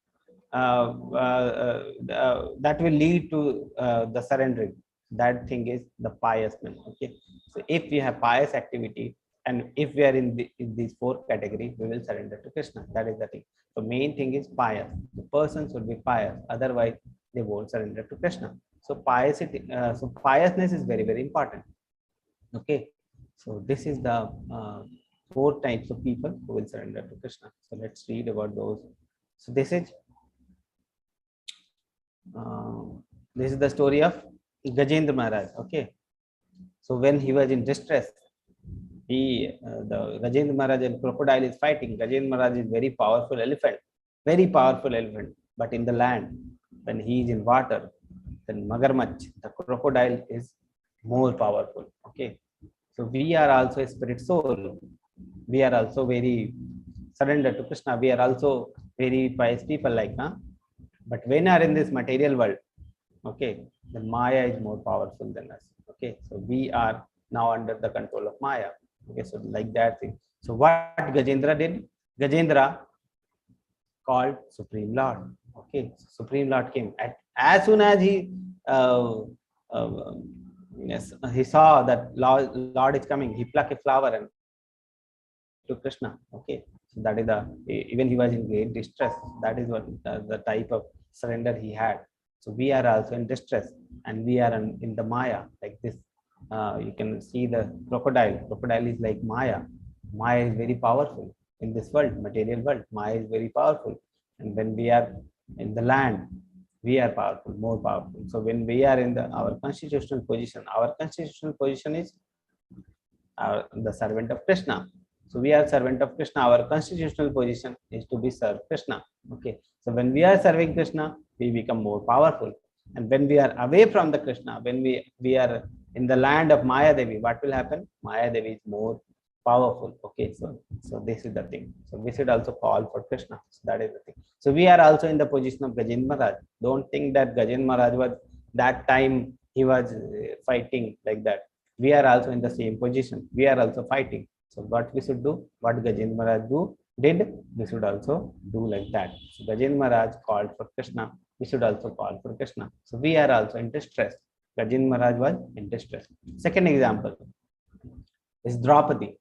that will lead to the surrendering? That thing is the pious man. Okay, so if we have pious activity, and if we are in these four categories, we will surrender to Krishna. That is the thing. The main thing is pious. The person should be pious, otherwise they won't surrender to Krishna. So piety, so piousness is very, very important. Okay, so this is the four types of people who will surrender to Krishna. So let's read about those. So this is the story of Gajendra Maharaj. Okay, so when he was in distress, the Gajendra Maharaj and crocodile is fighting. Gajendra Maharaj is very powerful elephant, but in the land, when he is in water, then Magarmach, the crocodile, is more powerful. Okay, so we are also a spirit soul. We are also very surrendered to Krishna. We are also very pious people, like, but when are in this material world, okay, then Maya is more powerful than us. Okay, so we are now under the control of Maya. Okay, so like that thing. So what Gajendra did? Gajendra called Supreme Lord. Okay, so Supreme Lord came. As soon as he he saw that Lord is coming, he plucked a flower and to Krishna. Okay, so that is even he was in great distress. That is what the type of surrender he had. So we are also in distress, and we are in the Maya, like this. You can see the crocodile. Crocodile is like Maya. Maya is very powerful in this world, material world. Maya is very powerful, and when we are in the land, we are powerful, more powerful. So when we are in our constitutional position is the servant of Krishna. So we are servant of Krishna. Our constitutional position is to be serve Krishna. Okay. So when we are serving Krishna, we become more powerful. And when we are away from the Krishna, when we are in the land of Maya Devi, what will happen? Maya Devi is more powerful. Okay. So this is the thing. So we should also call for Krishna. So that is the thing. So we are also in the position of Gajendra Maharaj. Don't think that Gajendra Maharaj was that time he was fighting like that. We are also in the same position. We are also fighting. So what we should do, what Gajendra Maharaj did, we should also do like that. So Gajendra Maharaj called for Krishna. We should also call for Krishna. So we are also in distress. Gajendra Maharaj was in distress. Second example is Draupadi.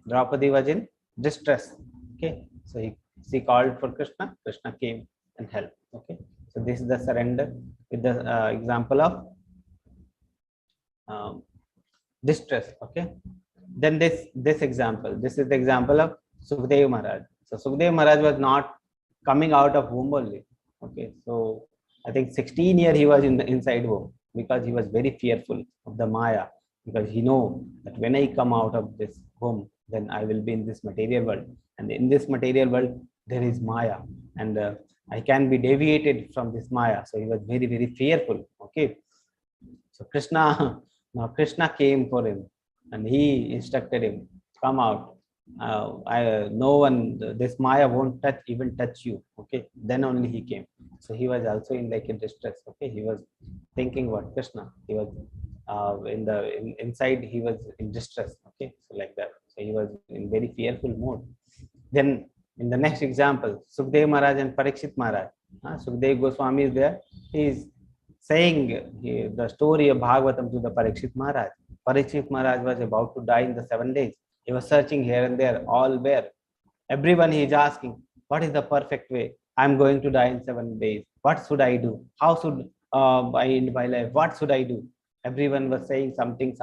Draupadi was in distress. Okay, so she called for Krishna. Krishna came and helped. Okay, so this is the surrender with the example of distress. Okay, then this example, this is the example of Sukdev Maharaj. So Sukdev Maharaj was not coming out of womb only. Okay, so I think 16 years he was in the inside womb, because he was very fearful of the Maya, because he know that when I come out of this womb, then I will be in this material world, and in this material world there is Maya, and I can be deviated from this Maya. So he was very, very fearful. Okay, so Krishna came for him, and he instructed him, come out. No one, this Maya won't even touch you. Okay, then only he came. So he was also in like a distress. Okay, he was thinking about Krishna. He was inside he was in distress. Okay, so like that. So he was in very fearful mode. Then in the next example, Sukdev Maharaj and Parikshit Maharaj. Sukdev Goswami is there. He is saying the story of Bhagavatam to the Parikshit Maharaj. Parikshit Maharaj was about to die in the 7 days. He was searching here and there, all where. Everyone he is asking, what is the perfect way? I am going to die in 7 days. What should I do? How should I end my life? What should I do? Everyone was saying something.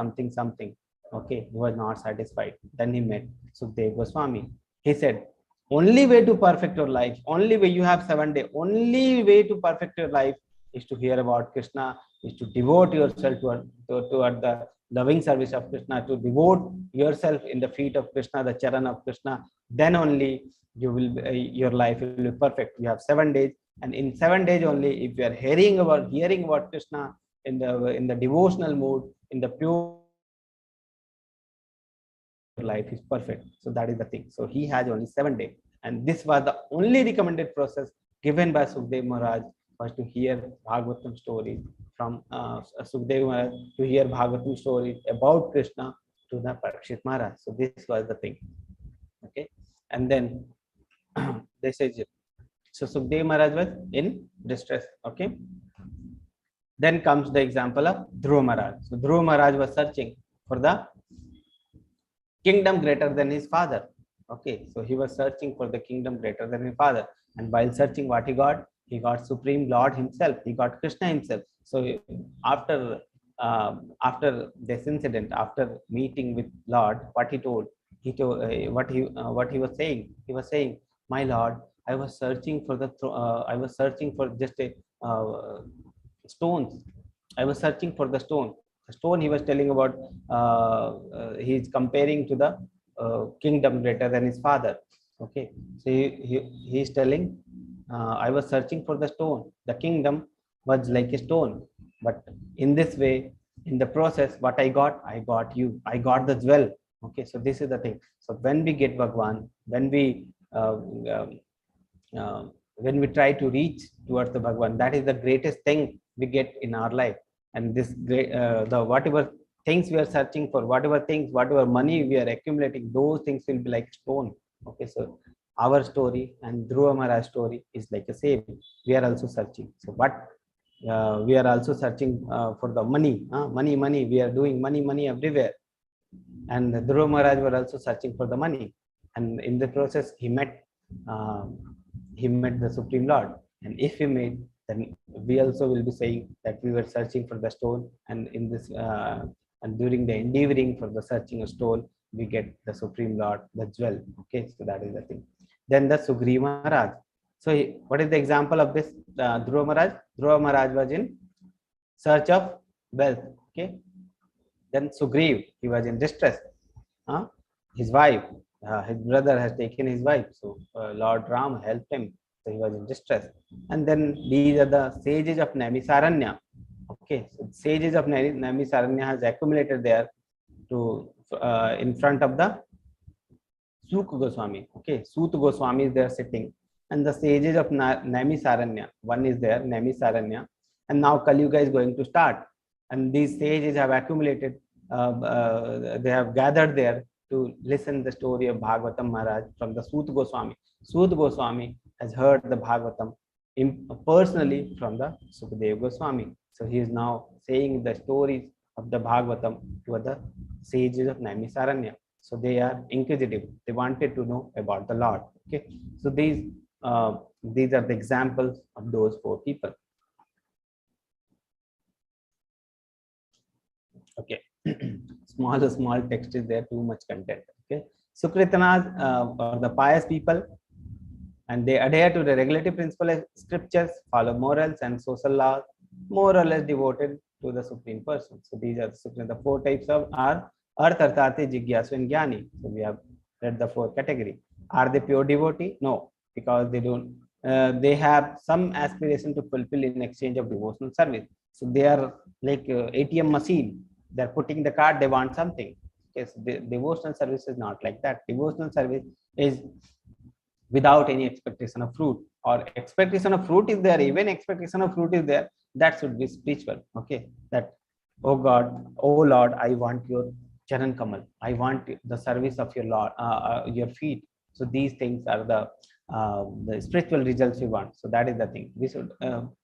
Okay, he was not satisfied. Then he met Sukdev Goswami. He said, only way to perfect your life, only way, you have 7 days, only way to perfect your life is to hear about Krishna, is to devote yourself toward the loving service of Krishna, to devote yourself in the feet of Krishna, the charan of Krishna, then only you will your life will be perfect. You have 7 days, and in 7 days only, if you are hearing about Krishna in the devotional mood, in the pure, life is perfect. So that is the thing. So he has only 7 days, and this was the only recommended process given by Sukhdev Maharaj, was to hear Bhagavatam stories from Sukhdev Maharaj, to hear Bhagavatam stories about Krishna to the Parikshit Maharaj. So this was the thing. Okay, and then this is it. So Sukhdev Maharaj was in distress. Okay, then comes the example of Dhruva Maharaj. So Dhruva Maharaj was searching for the kingdom greater than his father. Okay, so he was searching for the kingdom greater than his father, and while searching, what he got? He got Supreme Lord himself. He got Krishna himself. So after this incident, after meeting with Lord, what he told? He told what he was saying. He was saying, "My Lord, I was searching for just a stones. I was searching for the stone. The stone he was telling about, he is comparing to the kingdom greater than his father. Okay, so he is telling, I was searching for the stone. The kingdom was like a stone, but in this way, in the process, what I got you. I got the jewel. Okay, so this is the thing. So when we get Bhagwan, when we try to reach towards the Bhagwan, that is the greatest thing we get in our life. And this great, the whatever things we are searching for, whatever money we are accumulating, those things will be like stone. Okay, so our story and Dhruva Maharaj's story is like the same. We are also searching. So what we are also searching for the money, money. We are doing money everywhere. And Dhruva Maharaj were also searching for the money, and in the process he met the Supreme Lord. And if he made, then we also will be saying that we were searching for the stone, and in this and during the endeavoring for the searching of stone, we get the Supreme Lord, the jewel. Okay, so that is the thing. Then the Sugriva Maharaj. So what is the example of this Dhruva Maharaj? Dhruva Maharaj was in search of wealth. Okay, then Sugriv, he was in distress. His wife, his brother has taken his wife. So Lord Ram helped him. So he was in distress. And then these are the sages of Naimisaranya. Okay, so sages of Naimisaranya has accumulated there to in front of the Suk Goswami. Okay, Sut Goswami is there sitting, and the sages of Naimisaranya. One is there, Naimisaranya, and now Kali Yuga is going to start. And these sages have accumulated, they have gathered there to listen the story of Bhagavatam Maharaj from the Sut Goswami. Sut Goswami has heard the Bhagavatam personally from the Sukadeva Goswami. So he is now saying the stories of the Bhagavatam to the sages of Naimisaranya. So they are inquisitive. They wanted to know about the Lord. Okay. So these are the examples of those 4 people. Okay. small text is there, too much content. Okay. Sukritanas or the pious people, and they adhere to the regulative principle of scriptures, follow morals and social laws, more or less devoted to the Supreme Person. So these are the 4 types of are Artharthati, Jigyasu, and Jnani. So we have read the 4 category. Are they pure devotee? No, because they don't. They have some aspiration to fulfill in exchange of devotional service. So they are like ATM machine. They're putting the card. They want something. Yes, the devotional service is not like that. Devotional service is without any expectation of fruit, or expectation of fruit is there. Even expectation of fruit is there. That should be spiritual. Okay, that, oh God, oh Lord, I want your Charan Kamal. I want the service of your Lord, your feet. So these things are the spiritual results we want. So that is the thing.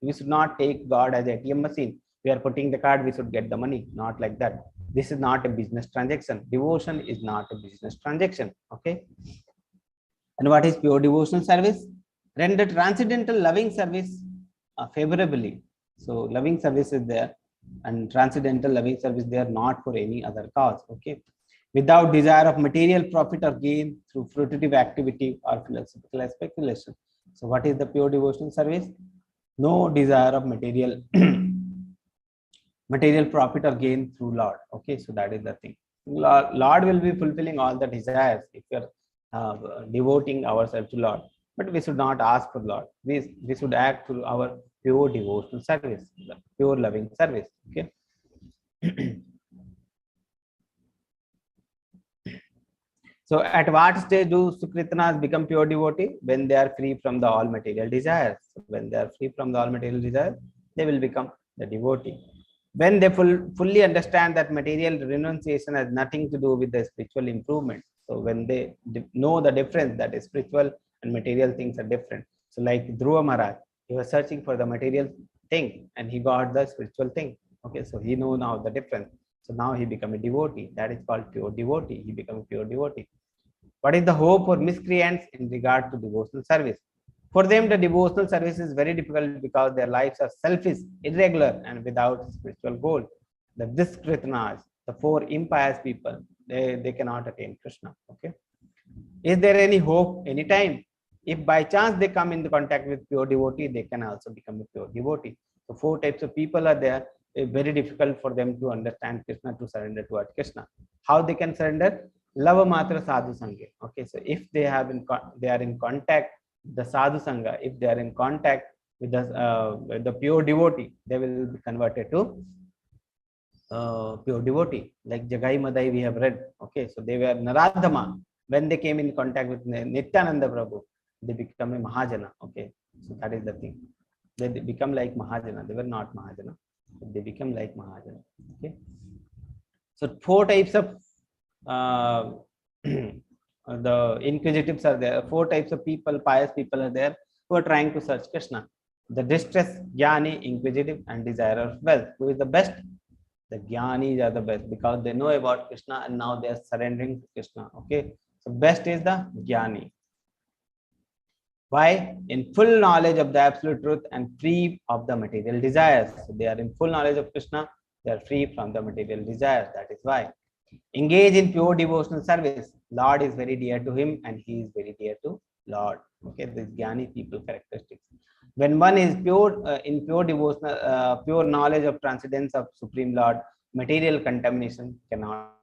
We should not take God as ATM machine. We are putting the card, we should get the money. Not like that. This is not a business transaction. Devotion is not a business transaction. Okay. And what is pure devotional service? Render transcendental loving service favorably. So loving service is there, and transcendental loving service they are not for any other cause. Okay, without desire of material profit or gain through fruitive activity or philosophical speculation. So what is the pure devotional service? No desire of material material profit or gain through Lord. Okay, so that is the thing. Lord will be fulfilling all the desires if you're devoting ourselves to Lord. But we should not ask for Lord. We should act through our pure devotional service, pure loving service. Okay. So at what stage do Sukritnas become pure devotee? When they are free from the all material desires. So when they are free from the all material desires, they will become the devotee. When they fully understand that material renunciation has nothing to do with the spiritual improvement. So when they know the difference that is spiritual and material things are different. So like Dhruva Maharaj, he was searching for the material thing and he got the spiritual thing. Okay, so he know now the difference. So now he become a devotee. That is called pure devotee. He become a pure devotee. What is the hope for miscreants in regard to devotional service? For them, the devotional service is very difficult because their lives are selfish, irregular, and without spiritual goal. The Miscreants, the four impious people, they cannot attain Krishna. Okay. Is there any hope anytime? If by chance they come into contact with pure devotee, they can also become a pure devotee. So four types of people are there. It's very difficult for them to understand Krishna, to surrender towards Krishna. How they can surrender? Lava matra sadhu sangha. Okay, so if they are in contact the sadhu sangha, if they are in contact with the pure devotee, they will be converted to pure devotee. Like Jagai Madai we have read. Okay, so they were Naradhama. When they came in contact with Nityananda Prabhu, they become a Mahajana. Okay, so that is the thing. They become like Mahajana. They were not Mahajana, but they become like Mahajana. Okay, so four types of the inquisitives are there. Four types of people, pious people are there who are trying to search Krishna. The distressed, jnani, inquisitive, and desire of wealth. Who is the best? The jnanis are the best because they know about Krishna and now they are surrendering to Krishna. Okay, so best is the jnani. Why? In full knowledge of the absolute truth and free of the material desires. So they are in full knowledge of Krishna. They are free from the material desires. That is why. Engage in pure devotional service. Lord is very dear to him and he is very dear to Lord. Okay, this jnani people characteristics. When one is pure in pure devotional, pure knowledge of transcendence of Supreme Lord, material contamination cannot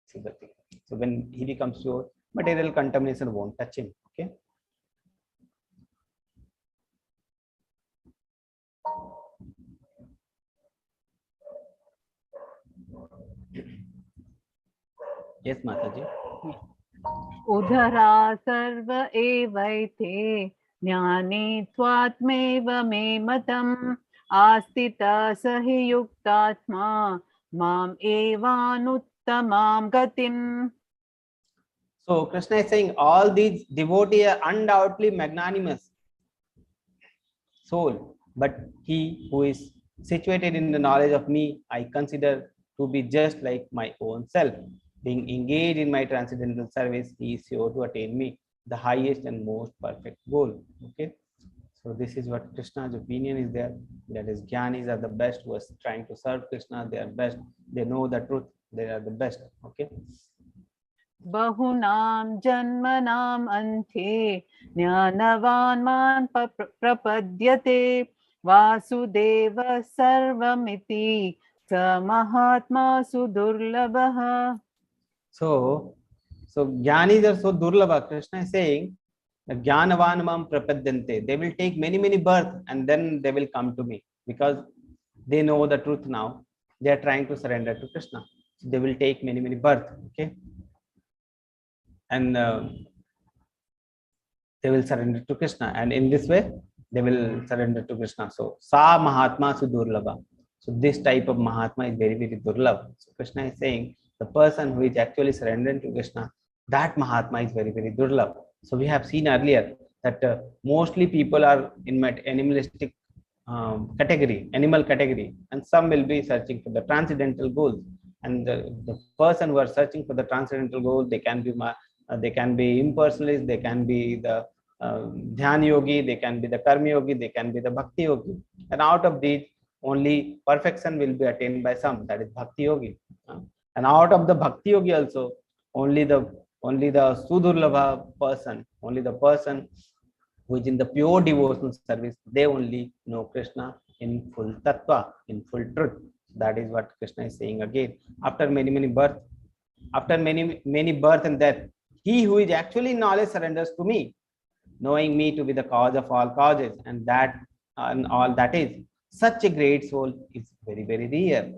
see the thing. So when he becomes pure, material contamination won't touch him. Okay. Yes, Mataji. Udhara sarva evaite jnane tvatmeva me matam astita sahi yuktatma mam evanuttamam gatim. So Krishna is saying all these devotees are undoubtedly magnanimous soul, but he who is situated in the knowledge of me, I consider to be just like my own self. Being engaged in my transcendental service, he is sure to attain me, the highest and most perfect goal. Okay, so this is what Krishna's opinion is there. That is, jnanis are the best who are trying to serve Krishna. They are best. They know the truth. They are the best. Okay. Bahunam janmanam ante jnanavan man prapadyate vasudeva sarvamiti sa mahatma sudurlabha. So jnanis are so durlabha. Krishna is saying, Jnanavan mam prapadyante. They will take many births and then they will come to me because they know the truth now. They are trying to surrender to Krishna. So they will take many births. Okay. And they will surrender to Krishna. And in this way, they will surrender to Krishna. So, Sa Mahatma Sudurlabha. So, this type of Mahatma is very Durlabha. So, Krishna is saying the person who is actually surrendering to Krishna, that Mahatma is very Durlabha. So, we have seen earlier that mostly people are in animalistic category, animal category, and some will be searching for the transcendental goals. And the person who are searching for the transcendental goal, they can be impersonalist, they can be the dhyan yogi, they can be the karma yogi, they can be the bhakti yogi. And out of these, only perfection will be attained by some, that is bhakti yogi. And out of the bhakti yogi also, only the sudurlabha person, only the person who is in the pure devotional service, they only know Krishna in full tattva, in full truth. That is what Krishna is saying again. After many birth, after many birth and death, he who is actually in knowledge surrenders to me, knowing me to be the cause of all causes, and that and all that is. Such a great soul is very rare.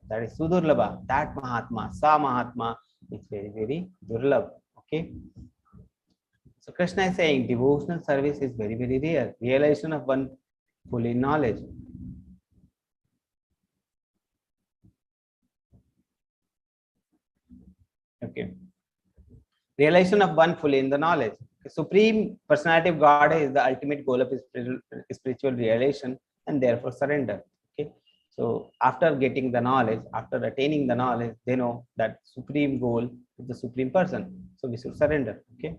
That is Sudurlabha. That Mahatma, Sa Mahatma, is very Durlabh. Okay. So Krishna is saying devotional service is very rare. Realization of one fully knowledge. Okay. Realization of one fully in the knowledge. The Supreme Personality of God is the ultimate goal of spiritual realization and therefore surrender. Okay. So after getting the knowledge, after attaining the knowledge, they know that supreme goal is the Supreme Person. So we should surrender. Okay.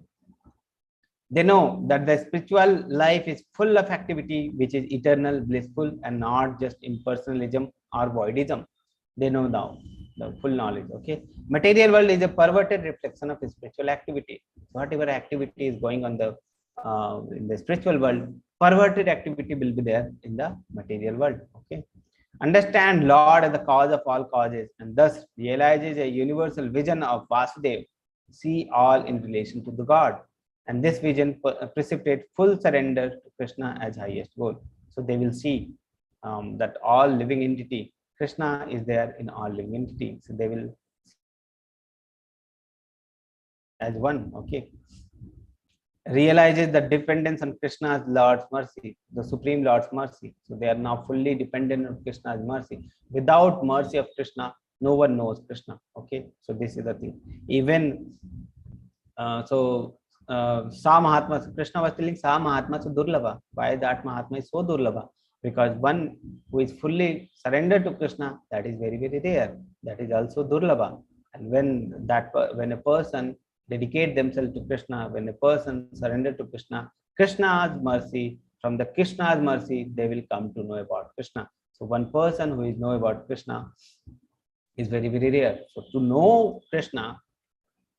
They know that the spiritual life is full of activity which is eternal, blissful, and not just impersonalism or voidism. They know now the full knowledge. Okay. Material world is a perverted reflection of spiritual activity. Whatever activity is going on in the spiritual world, perverted activity will be there in the material world. Okay. Understand Lord as the cause of all causes, and thus realizes a universal vision of Vasudev. See all in relation to the God. And this vision precipitates full surrender to Krishna as highest goal. So they will see that all living entity, Krishna is there in all living entity. So they will as one. Okay. Realizes the dependence on Krishna's Lord's mercy, the Supreme Lord's mercy. So they are now fully dependent on Krishna's mercy. Without mercy of Krishna, no one knows Krishna. Okay. So this is the thing. Even Sa Mahatma, Krishna was telling Sa Mahatma so Durlabha. Why that Mahatma is so Durlabha? Because one who is fully surrendered to Krishna, that is very rare. That is also Durlabha. And when a person dedicate themselves to Krishna, when a person surrender to Krishna, Krishna's mercy, from the Krishna's mercy, they will come to know about Krishna. So one person who is know about Krishna is very rare. So to know Krishna,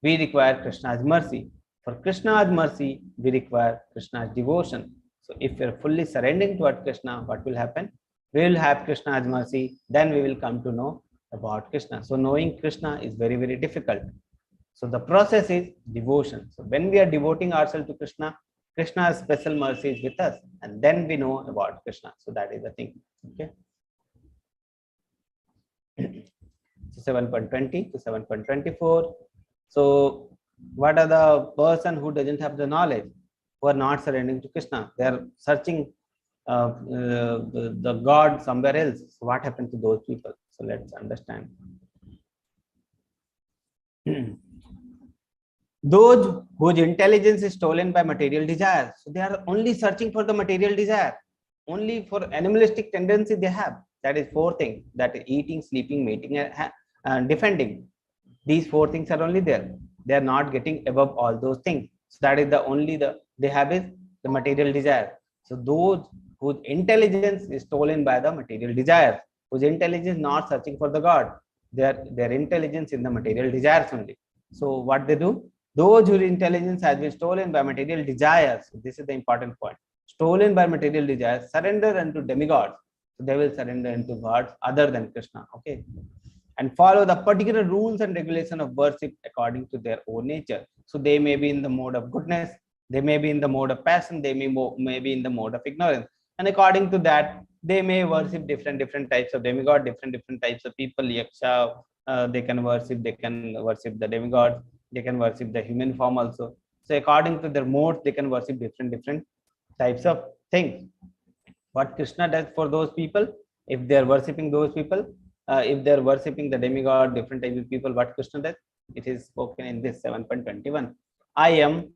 we require Krishna's mercy. For Krishna's mercy, we require Krishna's devotion. So if we are fully surrendering toward Krishna, what will happen? We will have Krishna's mercy, then we will come to know about Krishna. So knowing Krishna is very difficult. So the process is devotion. So when we are devoting ourselves to Krishna, Krishna's special mercy is with us, and then we know about Krishna. So that is the thing. Okay. So 7.20 to 7.24. So what are the person who doesn't have the knowledge, who are not surrendering to Krishna? They are searching the God somewhere else. So what happened to those people? So let's understand. Those whose intelligence is stolen by material desires. So they are only searching for the material desire, only for animalistic tendency they have. That is 4 things, that is eating, sleeping, mating, and defending. These 4 things are only there. They are not getting above all those things. So that is the only they have is the material desire. So those whose intelligence is stolen by the material desires, whose intelligence is not searching for the God, their intelligence in the material desires only. So what they do? Those whose intelligence has been stolen by material desires, this is the important point, stolen by material desires, surrender unto demigods. So they will surrender unto gods other than Krishna. Okay. And follow the particular rules and regulation of worship according to their own nature. So they may be in the mode of goodness, they may be in the mode of passion, they may be in the mode of ignorance. And according to that, they may worship different types of demigod, different types of people, yaksha, they can worship the demigods, they can worship the human form also. So according to their modes, they can worship different types of things. What Krishna does for those people, if they are worshipping those people, if they are worshipping the demigod, different types of people, what Krishna does, it is spoken in this 7.21. I am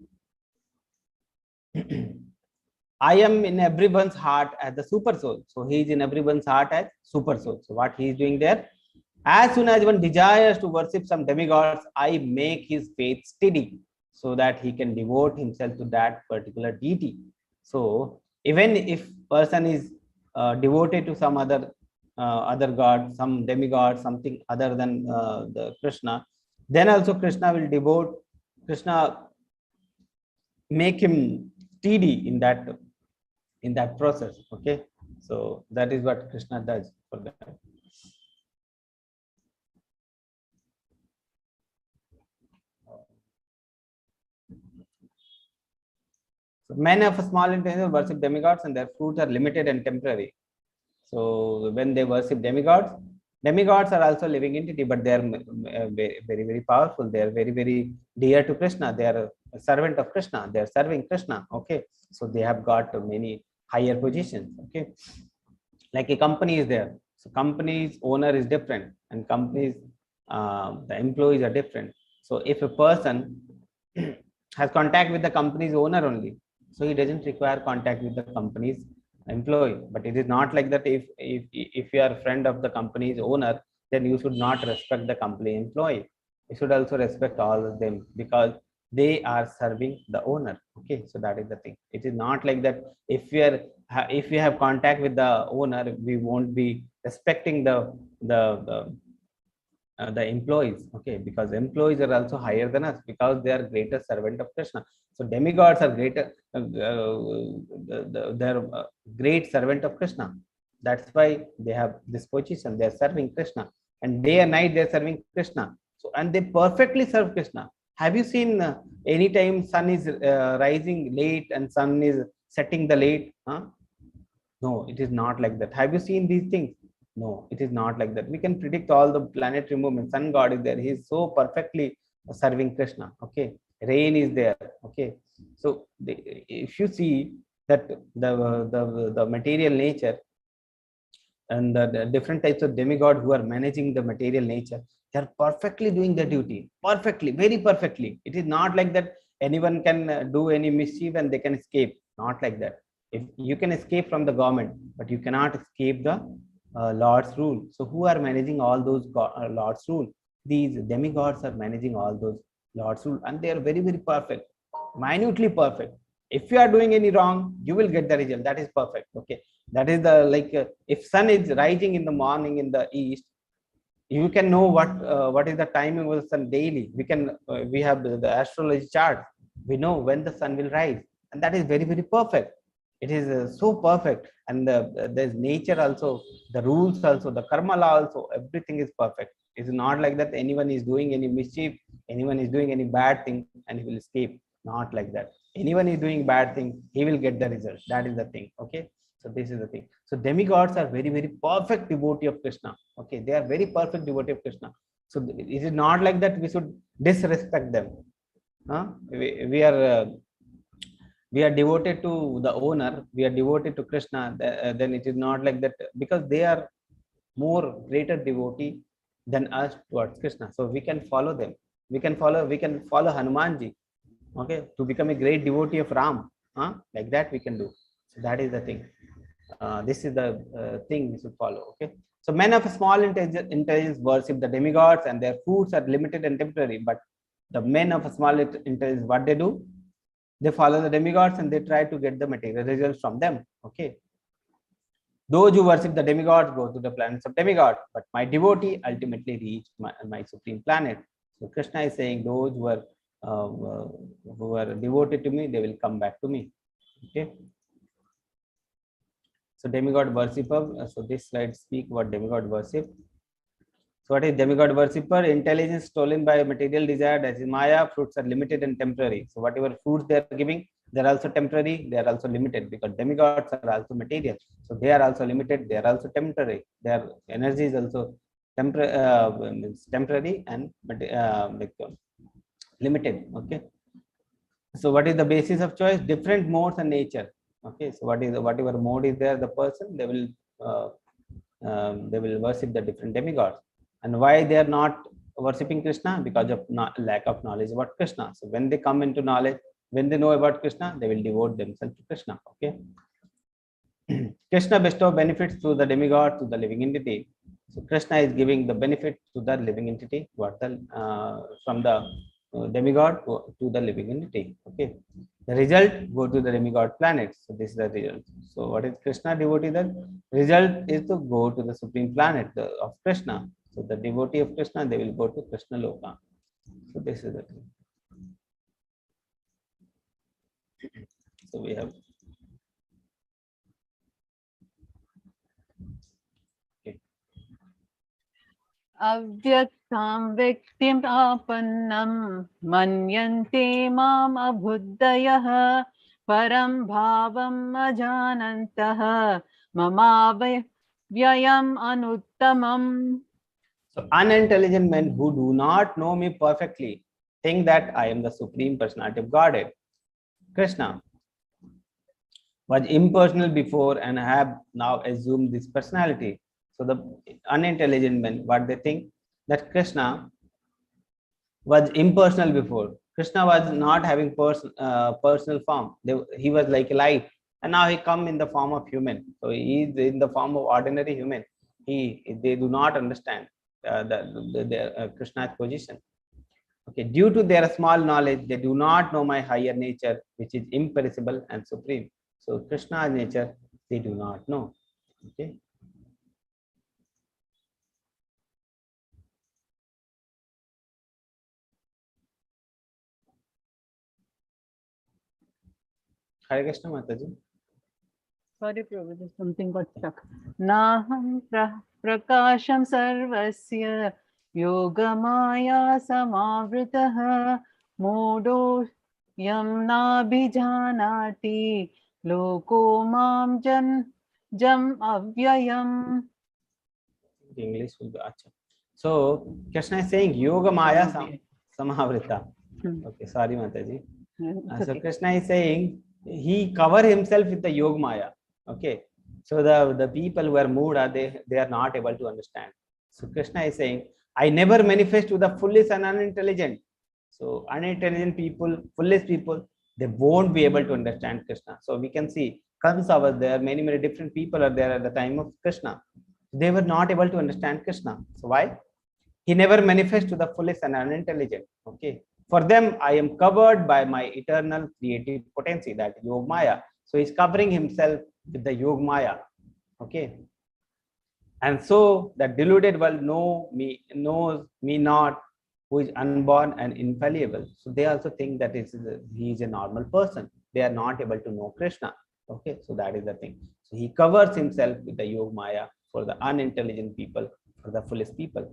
in everyone's heart as the super soul. So he is in everyone's heart as super soul. So what he is doing there, as soon as one desires to worship some demigods, I make his faith steady so that he can devote himself to that particular deity. So even if person is devoted to some other god, some demigod, something other than the Krishna, then also Krishna make him steady in that process. Okay. So that is what Krishna does for them. So men of small intelligence worship demigods and their fruits are limited and temporary. So when they worship demigods, demigods are also living entity, but they are very, very powerful. They are very, very dear to Krishna. They are a servant of Krishna. They are serving Krishna. Okay. So they have got many higher positions. Okay. Like a company is there. So company's owner is different and companies, the employees are different. So if a person has contact with the company's owner only, so he doesn't require contact with the company's employee. But it is not like that. If you are a friend of the company's owner, then you should not respect the company employee. You should also respect all of them because they are serving the owner. Okay, so that is the thing. It is not like that. If we have contact with the owner, we won't be respecting the employees. Okay, because employees are also higher than us because they are greater servant of Krishna. So demigods are greater, they're great servant of Krishna. That's why they have this position. They are serving Krishna, and day and night they are serving Krishna. So and they perfectly serve Krishna. Have you seen anytime sun is rising late and sun is setting the late? Huh? No, it is not like that. Have you seen these things? No, it is not like that. We can predict all the planetary movements. Sun God is there. He is so perfectly serving Krishna. Okay. Rain is there. Okay. So if you see that the material nature and the different types of demigod who are managing the material nature, they are perfectly doing their duty. Perfectly, very perfectly. It is not like that anyone can do any mischief and they can escape. Not like that. If you can escape from the government, but you cannot escape the Lord's rule. So who are managing all those Lord's rule? These demigods are managing all those Lord's rule, and they are very, very perfect, minutely perfect. If you are doing any wrong, you will get the result. That is perfect. Okay, that is the like if sun is rising in the morning in the east, you can know what is the timing of the sun daily. We have the astrology chart. We know when the sun will rise, and that is very, very perfect. It is so perfect, and there's nature also, the rules also, the karma law also, everything is perfect. It's not like that anyone is doing any mischief, anyone is doing any bad thing and he will escape. Not like that. Anyone is doing bad thing, he will get the result. That is the thing. Okay, so this is the thing. So demigods are very, very perfect devotee of Krishna. Okay, they are very perfect devotee of Krishna. So it is not like that we should disrespect them. We are devoted to the owner, we are devoted to Krishna, then it is not like that because they are more greater devotee than us towards Krishna. So we can follow them. We can follow Hanumanji, okay, to become a great devotee of Ram. Like that we can do. So that is the thing. This is the thing we should follow. Okay. So men of small intelligence worship the demigods and their fruits are limited and temporary. But the men of small intelligence, what they do? They follow the demigods and they try to get the material results from them. Okay. Those who worship the demigods go to the planets of demigods, but my devotee ultimately reach my supreme planet. So Krishna is saying those who are devoted to me, they will come back to me. Okay. So demigod worshipper. So this slide speak about demigod worship. So what is demigod worshipper? Intelligence stolen by material desire, that is Maya. Fruits are limited and temporary. So whatever fruits they are giving, they are also temporary, they are also limited because demigods are also material. So they are also limited, they are also temporary. Their energy is also temporary and limited. Okay. So what is the basis of choice? Different modes and nature. Okay. So whatever mode is there, the person, they will worship the different demigods. And why they are not worshipping Krishna? Because of lack of knowledge about Krishna. So when they come into knowledge, when they know about Krishna, they will devote themselves to Krishna. Okay. Krishna bestow benefits to the demigod, to the living entity. So Krishna is giving the benefit to the living entity, from the demigod to the living entity. Okay. The result go to the demigod planets. So this is the result. So what is Krishna devotee then? Result is to go to the supreme planet of Krishna. So the devotee of Krishna, they will go to Krishna Loka. So this is the thing. So we have Avyaktam Viktim Apannam Manyante Mam Abhuddayah Param Bhavam Ajanantah Mamavayam Anuttamam. So unintelligent men who do not know me perfectly think that I am the Supreme Personality of Godhead. Krishna was impersonal before and have now assumed this personality. So the unintelligent men, what they think, that Krishna was impersonal before. Krishna was not having personal form. He was like light, and now he come in the form of human. So he is in the form of ordinary human. They do not understand Krishna's position. Okay, due to their small knowledge, they do not know my higher nature, which is imperishable and supreme. So Krishna's nature, they do not know. Okay. Hare Krishna Mataji. Sorry, Prabhu, something got stuck. Naham prakasham sarvasya yogamaya samavritah modo yam nabhijanati loko mam jam avyayam. English will be acha. So Krishna is saying Yoga Maya Samavrita. Okay, sorry Mataji. So Okay. Krishna is saying he cover himself with the Yoga Maya. Okay. So the people who are moved they are not able to understand. So Krishna is saying, I never manifest to the foolish and unintelligent. So unintelligent people, foolish people, they won't be able to understand Krishna. So we can see Kamsa was there, many different people are there at the time of Krishna. They were not able to understand Krishna. So why? He never manifests to the fullest and unintelligent. Okay. For them, I am covered by my eternal creative potency, that Yog Maya. So he's covering himself with the Yog Maya. Okay. And so the deluded world knows me not, who is unborn and infallible. So they also think that he is a normal person. They are not able to know Krishna. Okay. So that is the thing. So he covers himself with the Yog Maya for the unintelligent people, for the foolish people.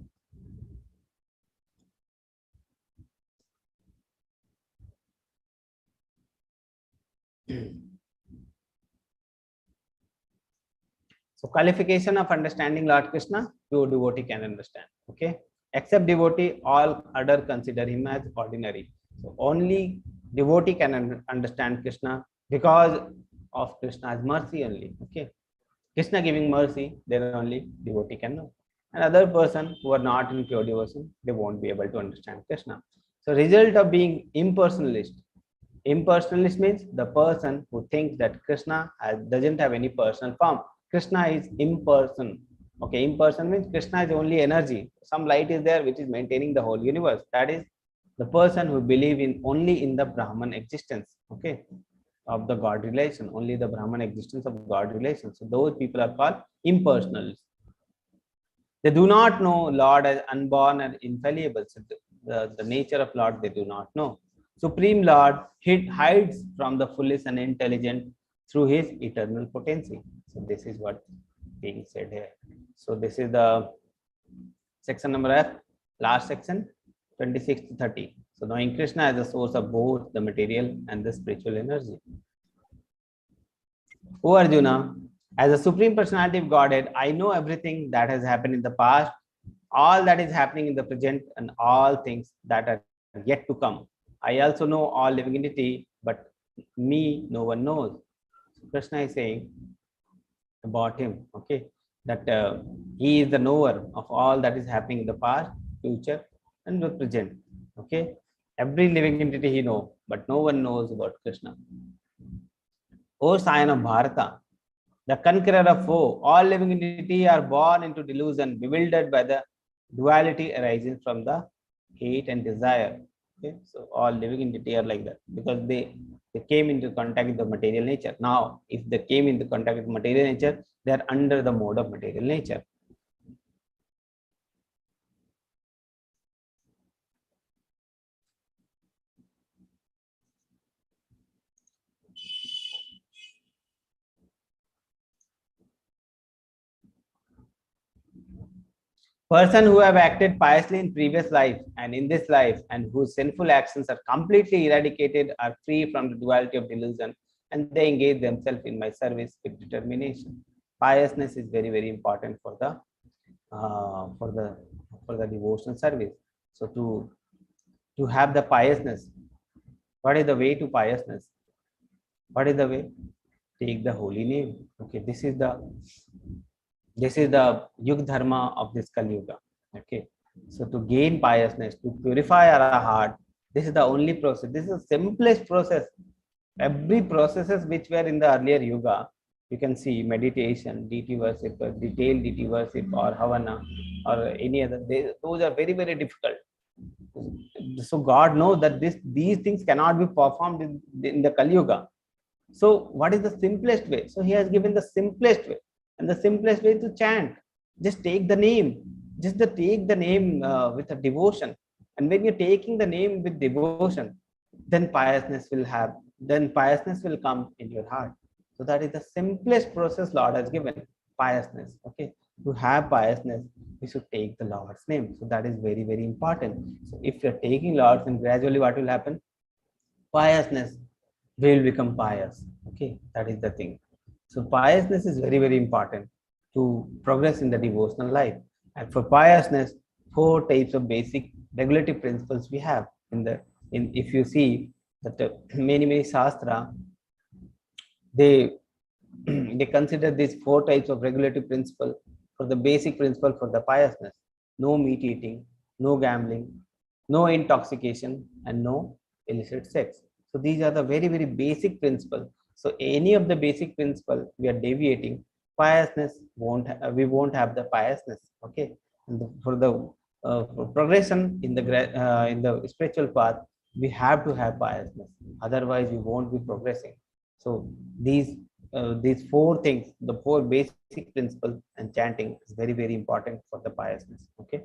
So qualification of understanding Lord Krishna, pure devotee can understand. Okay. Except devotee, all other consider him as ordinary. So only devotee can understand Krishna because of Krishna's mercy only. Okay. Krishna giving mercy, then only devotee can know. Another person who are not in pure devotion, they won't be able to understand Krishna. So result of being impersonalist. Impersonalist means the person who thinks that Krishna doesn't have any personal form. Krishna is imperson. Okay, imperson means Krishna is only energy. Some light is there which is maintaining the whole universe. That is the person who believe in only in the Brahman existence. Okay, of the God relation, only the Brahman existence of God relation. So those people are called impersonalists. They do not know Lord as unborn and infallible. So the nature of Lord they do not know. Supreme Lord hides from the foolish and intelligent through his eternal potency. So this is what being said here. So this is the section number F, last section, 26 to 30. So knowing Krishna as the source of both the material and the spiritual energy. O Arjuna, as a supreme personality of Godhead, I know everything that has happened in the past, all that is happening in the present, and all things that are yet to come. I also know all living entity, but me no one knows. So Krishna is saying about him, okay, that he is the knower of all that is happening in the past, future, and the present. Okay, every living entity he knows, but no one knows about Krishna. O Scion of Bharata, the conqueror of foe, all living entity are born into delusion, bewildered by the duality arising from the hate and desire. Okay, so all living entity are like that because they came into contact with the material nature. Now, if they came into contact with material nature, they are under the mode of material nature. Person who have acted piously in previous life and in this life, and whose sinful actions are completely eradicated, are free from the duality of delusion, and they engage themselves in my service with determination. Piousness is very, very important for the uh, for the for the devotional service. So to have the piousness, what is the way to piousness? What is the way? Take the holy name. Okay, this is the yug dharma of this Kali Yuga. Okay, so to gain piousness, to purify our heart, this is the only process. This is the simplest process. Every processes which were in the earlier yuga, you can see meditation, deity worship, detailed deity worship, or havana, or any other. Those are very, very difficult. So God knows that these things cannot be performed in the Kali Yuga. So what is the simplest way? So he has given the simplest way, and the simplest way to chant. Just take the name. Take the name with a devotion. And when you're taking the name with devotion, then piousness will have. Then piousness will come in your heart. So that is the simplest process Lord has given. Piousness. Okay. To have piousness, we should take the Lord's name. So that is very, very important. So if you're taking Lord's name, gradually what will happen? Piousness will become pious. Okay, that is the thing. So piousness is very, very important to progress in the devotional life. And for piousness, 4 types of basic regulative principles we have in the if you see that many shastra, they they consider these 4 types of regulative principle for the basic principle for the piousness: no meat eating, no gambling, no intoxication, and no illicit sex. So these are the very, very basic principles. So any of the basic principle we are deviating, piousness we won't have the piousness. Okay, and for the for progression in the spiritual path, we have to have piousness. Otherwise, we won't be progressing. So these 4 things, the 4 basic principles, and chanting is very, very important for the piousness. Okay.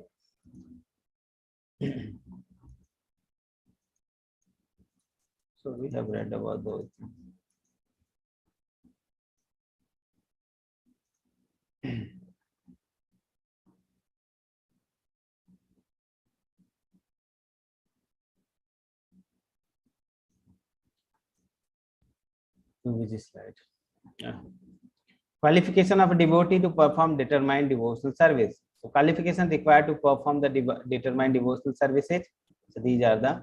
So we have read about those. Which slide? Yeah. Qualification of a devotee to perform determined devotional service. So qualification required to perform the determined devotional services. So these are the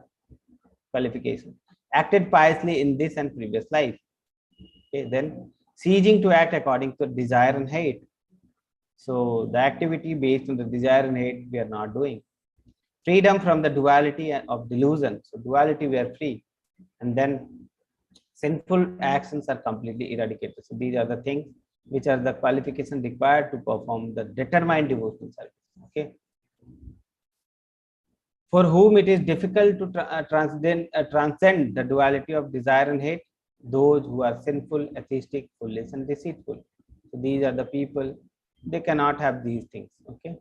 qualifications. Acted piously in this and previous life. Okay, then ceasing to act according to desire and hate. So the activity based on the desire and hate we are not doing. Freedom from the duality of delusion. So duality we are free, and then sinful actions are completely eradicated. So these are the things which are the qualifications required to perform the determined devotional service. Okay. For whom it is difficult to transcend the duality of desire and hate, those who are sinful, atheistic, foolish, and deceitful. So these are the people, they cannot have these things. Okay.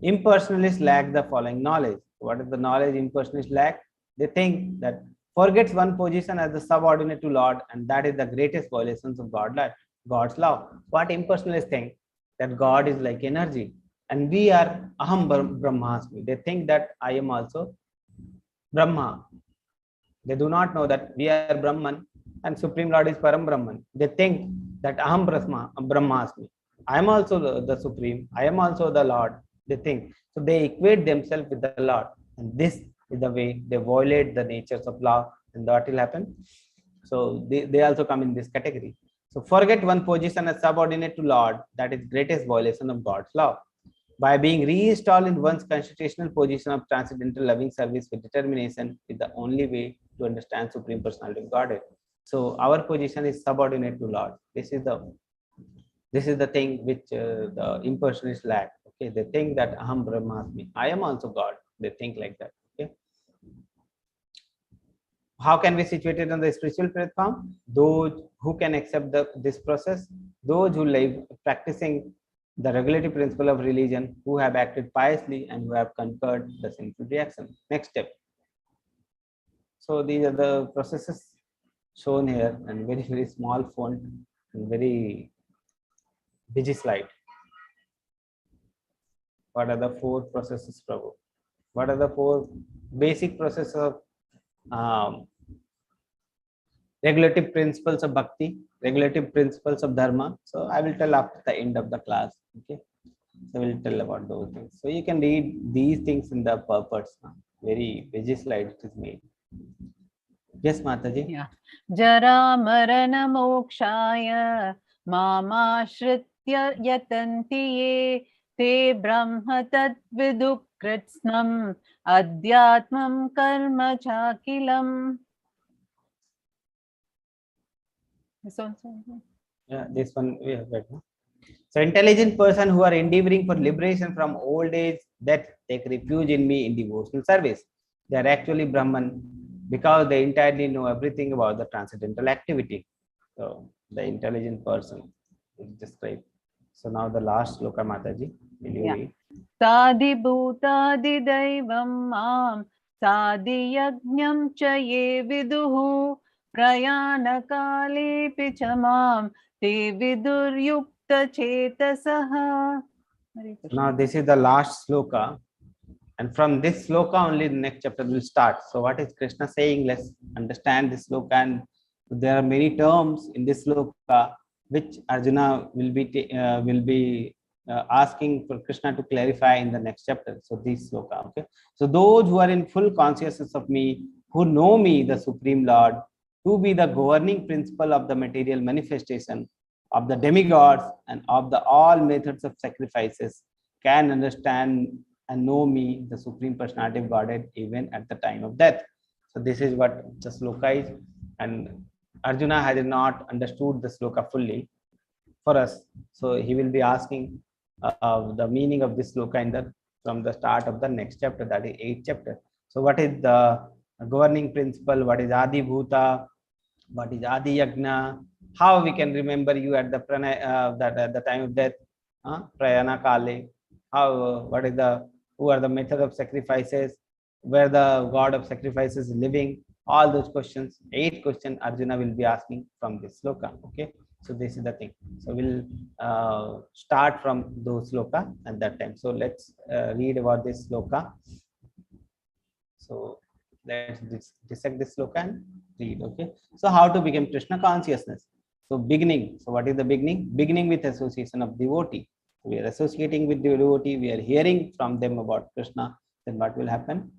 Impersonalists lack the following knowledge. What is the knowledge impersonalists lack? They think that forgets one position as the subordinate to Lord, and that is the greatest violations of God's law. What impersonalists think? That God is like energy, and we are Aham Brahmasmi. They think that I am also Brahma. They do not know that we are Brahman and Supreme Lord is Param Brahman. They think that Aham Brahmasmi. I am also the Supreme. I am also the Lord. They think. So they equate themselves with the Lord. And this is the way they violate the natures of law. And what will happen? So they also come in this category. So forget one position as subordinate to Lord. That is greatest violation of God's law. By being reinstalled in one's constitutional position of transcendental loving service with determination is the only way to understand Supreme Personality of Godhead. So our position is subordinate to Lord. This is the thing which the impersonalists lack. Okay, they think that Aham Brahmasmi, I am also God. They think like that. Okay. How can we situate it on the spiritual platform? Those who can accept this process, those who live practicing the regulative principle of religion, who have acted piously and who have conquered the sinful reaction. Next step. So these are the processes shown here, and very, very small font and very busy slide. What are the four processes, Prabhu? What are the four basic processes of regulative principles of bhakti, regulative principles of dharma? So I will tell after the end of the class. Okay. So we'll tell about those things. So you can read these things in the purpose. Very busy slide it is made. Yes, Mataji. Yeah. Jara marana mokshaya mamashritya yatanti ye te brahma tat vidukritsnam adhyatmam karma chakilam. This one. Yeah, this one we have read. So intelligent person who are endeavoring for liberation from old age, death, take refuge in me in devotional service. They are actually Brahman because they entirely know everything about the transcendental activity. So the intelligent person is described. So now the last sloka, Mataji, will you read? Sadi bhutadi daivam mam sadi yajnam cha ye viduhu prayana kale pichamam te vidur yukta chetasaha. Now this is the last sloka, and from this sloka only the next chapter will start. So what is Krishna saying? Let's understand this sloka. And there are many terms in this sloka which Arjuna will be asking for Krishna to clarify in the next chapter. So this sloka, okay. So those who are in full consciousness of me, who know me, the Supreme Lord, to be the governing principle of the material manifestation of the demigods and of the all methods of sacrifices, can understand and know me, the Supreme Personality of Godhead, even at the time of death. So this is what the sloka is, and Arjuna has not understood the sloka fully for us. So he will be asking the meaning of this sloka from the start of the next chapter, that is 8th chapter. So what is the governing principle? What is Adi Bhuta? What is Adi Yagna? How we can remember you at the that at the time of death? Prayana Kale. How? What is the? Who are the method of sacrifices? Where the god of sacrifices is living? All those questions, 8 questions Arjuna will be asking from this sloka. Okay. So this is the thing. So we'll start from those sloka at that time. So let's read about this sloka. So let's dissect this sloka and read. Okay. So how to become Krishna consciousness? So beginning. So what is the beginning? Beginning with association of devotee. We are associating with the devotee. We are hearing from them about Krishna. Then what will happen?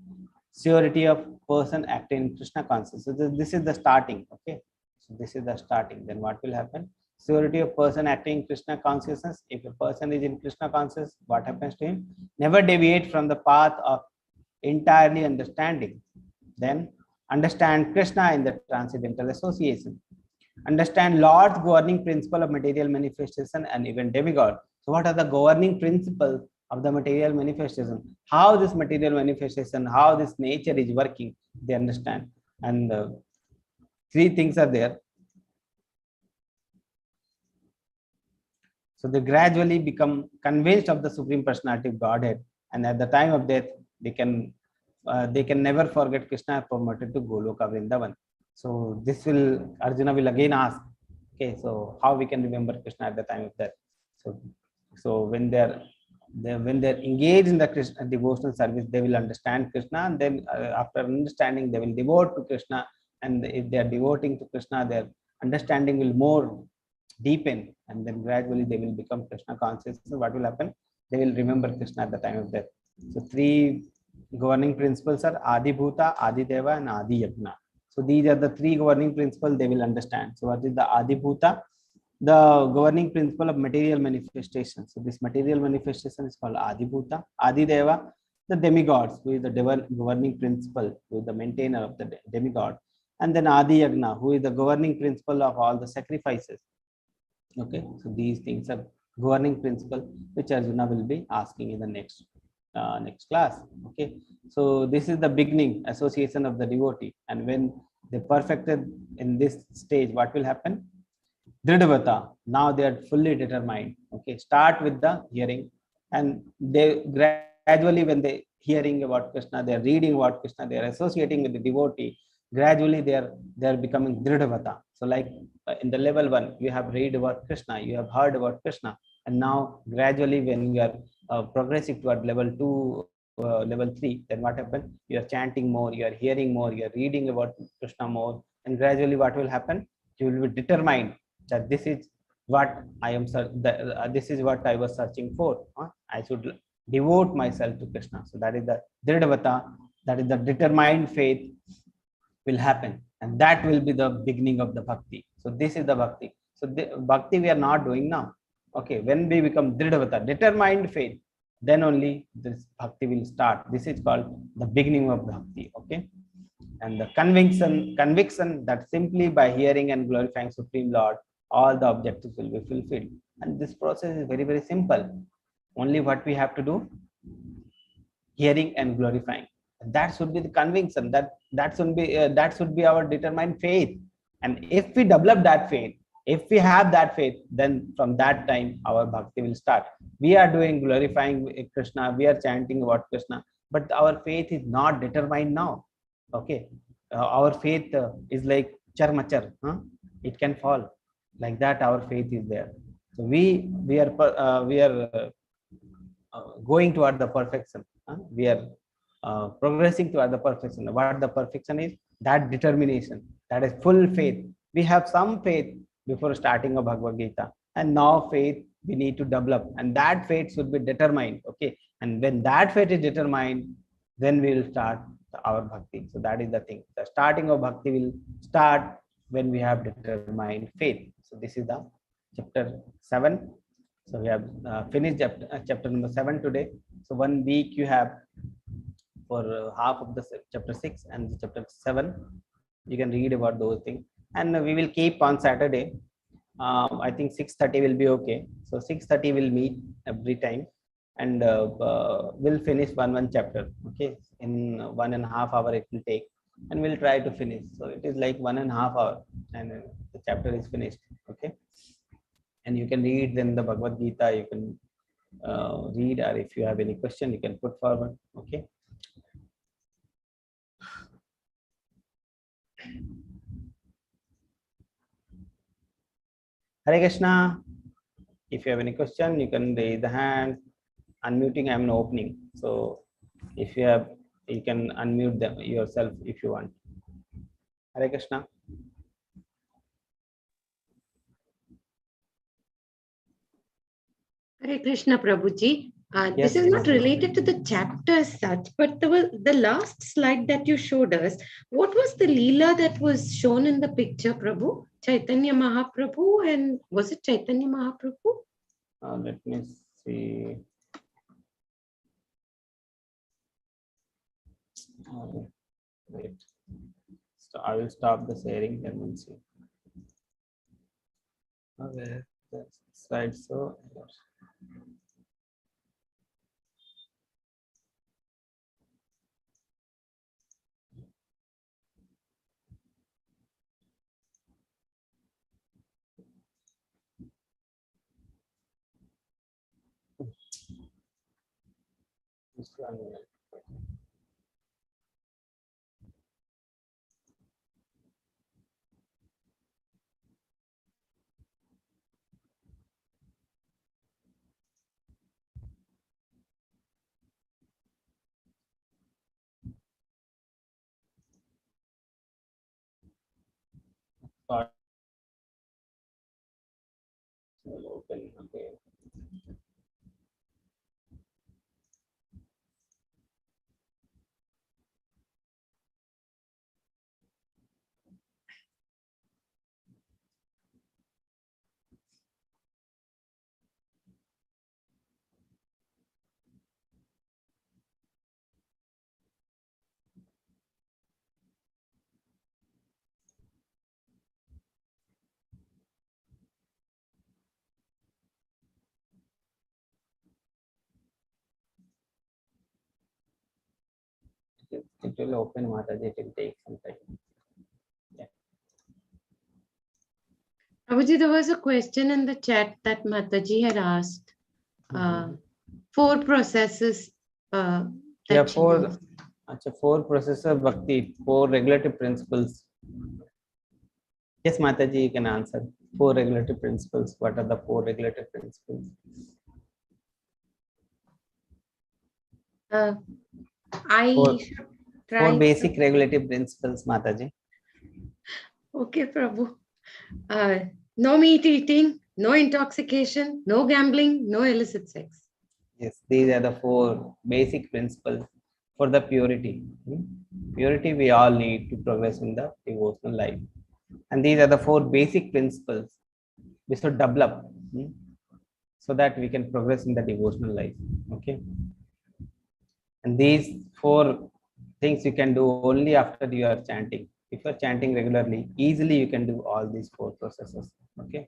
Surety of person acting in Krishna consciousness. So this is the starting. Okay. So this is the starting. Then what will happen? Surety of person acting in Krishna consciousness. If a person is in Krishna consciousness, what happens to him? Never deviate from the path of entirely understanding. Then understand Krishna in the transcendental association. Understand Lord's governing principle of material manifestation and even demigod. So what are the governing principles of the material manifestation? How this material manifestation, how this nature is working, they understand. And 3 things are there. So they gradually become convinced of the Supreme Personality of Godhead, and at the time of death, they can never forget Krishna promoted to Goloka Vrindavan. So this will Arjuna will again ask, okay, so how we can remember Krishna at the time of death? So when they're engaged in the Krishna devotional service, they will understand Krishna, and then after understanding, they will devote to Krishna. And if they are devoting to Krishna, their understanding will more deepen, and then gradually they will become Krishna conscious. So what will happen? They will remember Krishna at the time of death. So 3 governing principles are Adi Bhuta, Adi Deva, and Adi Yagna. So these are the 3 governing principles they will understand. So what is the Adi Bhuta? The governing principle of material manifestation. So this material manifestation is called Adi Bhuta. Adi Deva, the demigods, who is the governing principle, who is the maintainer of the demigod. And then Adi Yagna, who is the governing principle of all the sacrifices. Okay, so these things are governing principle which Arjuna will be asking in the next class. Okay, so this is the beginning, association of the devotee, and when they perfected in this stage, what will happen? Dridavata, now they are fully determined. Okay, start with the hearing, and they gradually, when they hearing about Krishna, they are reading about Krishna, they are associating with the devotee. Gradually, they are becoming Dridavata. So, like in the level 1, you have read about Krishna, you have heard about Krishna. And now gradually when you are progressing toward level 2, level 3, then what happens? You are chanting more, you are hearing more, you are reading about Krishna more, and gradually what will happen? You will be determined that this is what I am, this is what I was searching for. I should devote myself to Krishna. So that is the Dridavata, that is the determined faith will happen, and that will be the beginning of the bhakti. So this is the bhakti. So the bhakti we are not doing now. Okay, when we become Dridavata, determined faith, then only this bhakti will start. This is called the beginning of bhakti. Okay, and the conviction that simply by hearing and glorifying Supreme Lord, all the objectives will be fulfilled. And this process is very, very simple. Only what we have to do, hearing and glorifying. That should be the conviction. That should be our determined faith. And if we develop that faith, if we have that faith, then from that time our bhakti will start. We are doing glorifying Krishna, we are chanting about Krishna, but our faith is not determined now. Okay, our faith is like charmachar, it can fall. Like that, our faith is there. So we are going toward the perfection. We are progressing toward the perfection. What the perfection is? That determination. That is full faith. We have some faith before starting a Bhagavad Gita, and now faith we need to develop, and that faith should be determined. Okay, and when that faith is determined, then we will start our bhakti. So that is the thing. The starting of bhakti will start when we have determined faith. So this is the chapter 7. So we have finished chapter number 7 today. So 1 week you have for half of the chapter 6 and the chapter 7. You can read about those things, and we will keep on Saturday. I think 6:30 will be okay. So 6:30 will meet every time, and we'll finish one chapter. Okay, in 1.5 hours it will take, and we'll try to finish. So it is like 1.5 hours, and the chapter is finished. Okay, and you can read then the Bhagavad Gita. You can read, or if you have any question, you can put forward. Okay. Hare Krishna. If you have any question, you can raise the hand. Unmuting, I am not opening. So if you have, you can unmute them yourself if you want. Hare Krishna. Hare Krishna, Prabhuji. Yes. This is not related to the chapter as such, but the last slide that you showed us, what was the Leela that was shown in the picture, Prabhu? Chaitanya Mahaprabhu, and was it Chaitanya Mahaprabhu? Let me see. Wait. So I will stop the sharing and we'll see. Okay, that's slide. So open. Okay. It will open, Mataji. It will take some time. Yeah. Prabhuji, there was a question in the chat that Mataji had asked. 4 processes. Yeah, 4 processes of bhakti, 4 regulative principles. Yes, Mataji, you can answer. Four regulative principles. What are the four regulative principles? I Four, should four try. basic regulative principles, Mataji. Okay, Prabhu. No meat eating, no intoxication, no gambling, no illicit sex. Yes, these are the four basic principles for the purity. Purity we all need to progress in the devotional life. And these are the four basic principles we should develop so that we can progress in the devotional life. Okay. And these four things you can do only after you are chanting. If you are chanting regularly, easily you can do all these four processes. Okay.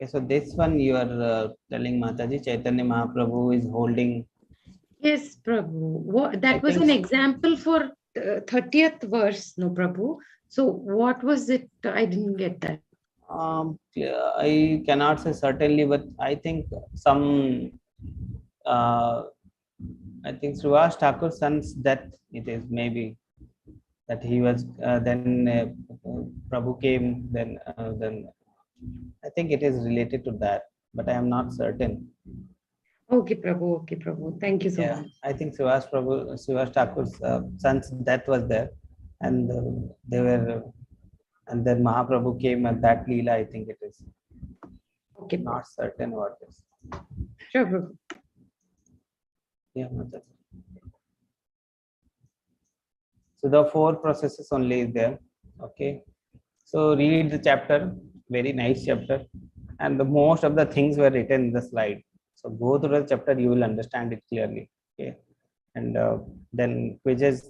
Okay, so this one you are telling Mataji, Chaitanya Mahaprabhu is holding. Yes, Prabhu. That was an example for 30th verse, no, Prabhu. So what was it? I didn't get that. I cannot say certainly, but I think some, I think Srivas Thakur's son's death, it is maybe that he was, then Prabhu came, then I think it is related to that, but I am not certain. Okay, Prabhu. Okay, Prabhu. Thank you so much. I think Srivas Thakur's son's death was there, and they were, and then Mahaprabhu came at that Leela, I think it is. Okay, Not certain what is. sure, Prabhu. Yeah, Mataji. So the four processes only is there. Okay. So read the chapter, very nice chapter. And the most of the things were written in the slide. So go through the chapter, you will understand it clearly. Okay. And then quizzes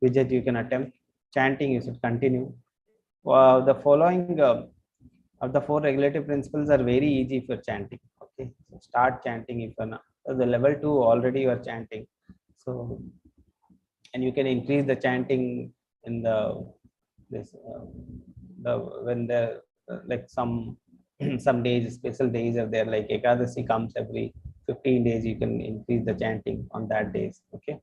you can attempt. Chanting you should continue. The following of the four regulative principles are very easy for chanting. Okay. So start chanting if you're not. So the level 2 already you are chanting. So and you can increase the chanting in the when the like some some days, special days are there, like Ekadasi comes every 15 days, you can increase the chanting on that days. Okay.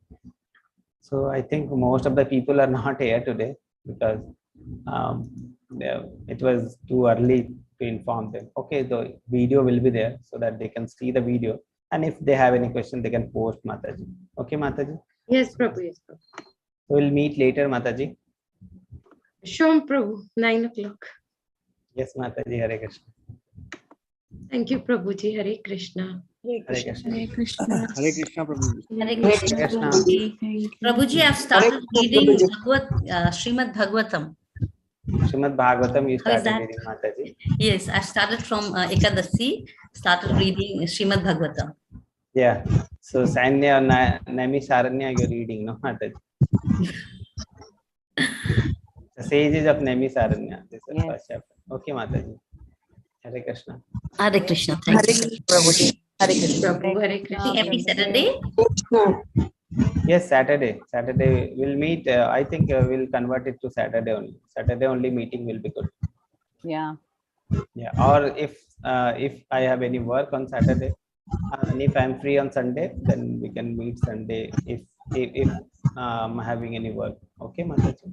So I think most of the people are not here today because it was too early to inform them. Okay, the video will be there so that they can see the video, and if they have any question they can post, Mataji. Okay, Mataji. Yes, Prabhu. Yes, Prabhu. So we'll meet later, Mataji. Sure, Prabhu. 9 o'clock. Yes, Mataji. Hare Krishna. Thank you, Prabhuji. Hare Krishna. Hare Krishna. Hare Krishna. Hare Krishna, Prabhu. Hare Hare Krishna. Krishna. Prabhuji, I've started reading Srimad Bhagavatam. Srimad Bhagavatam, you How is started that? reading, Mataji. Yes, I started from Ekadasi, started reading Srimad Bhagavatam. Yeah. So Sanya Nami Saranya you're reading, no, Mataji? The sages of Nami Saranya. This is the first chapter. Okay, Mataji. Hare Krishna. Hare Krishna. Thank you. Prabhuji. Hare Krishna. Prabhu, Hare Krishna. Every Saturday? Yes, Saturday. Saturday we'll meet. I think we'll convert it to Saturday only. Saturday only meeting will be good. Yeah. Yeah. Or if I have any work on Saturday, and if I'm free on Sunday, then we can meet Sunday if I'm having any work. Okay, Mataji.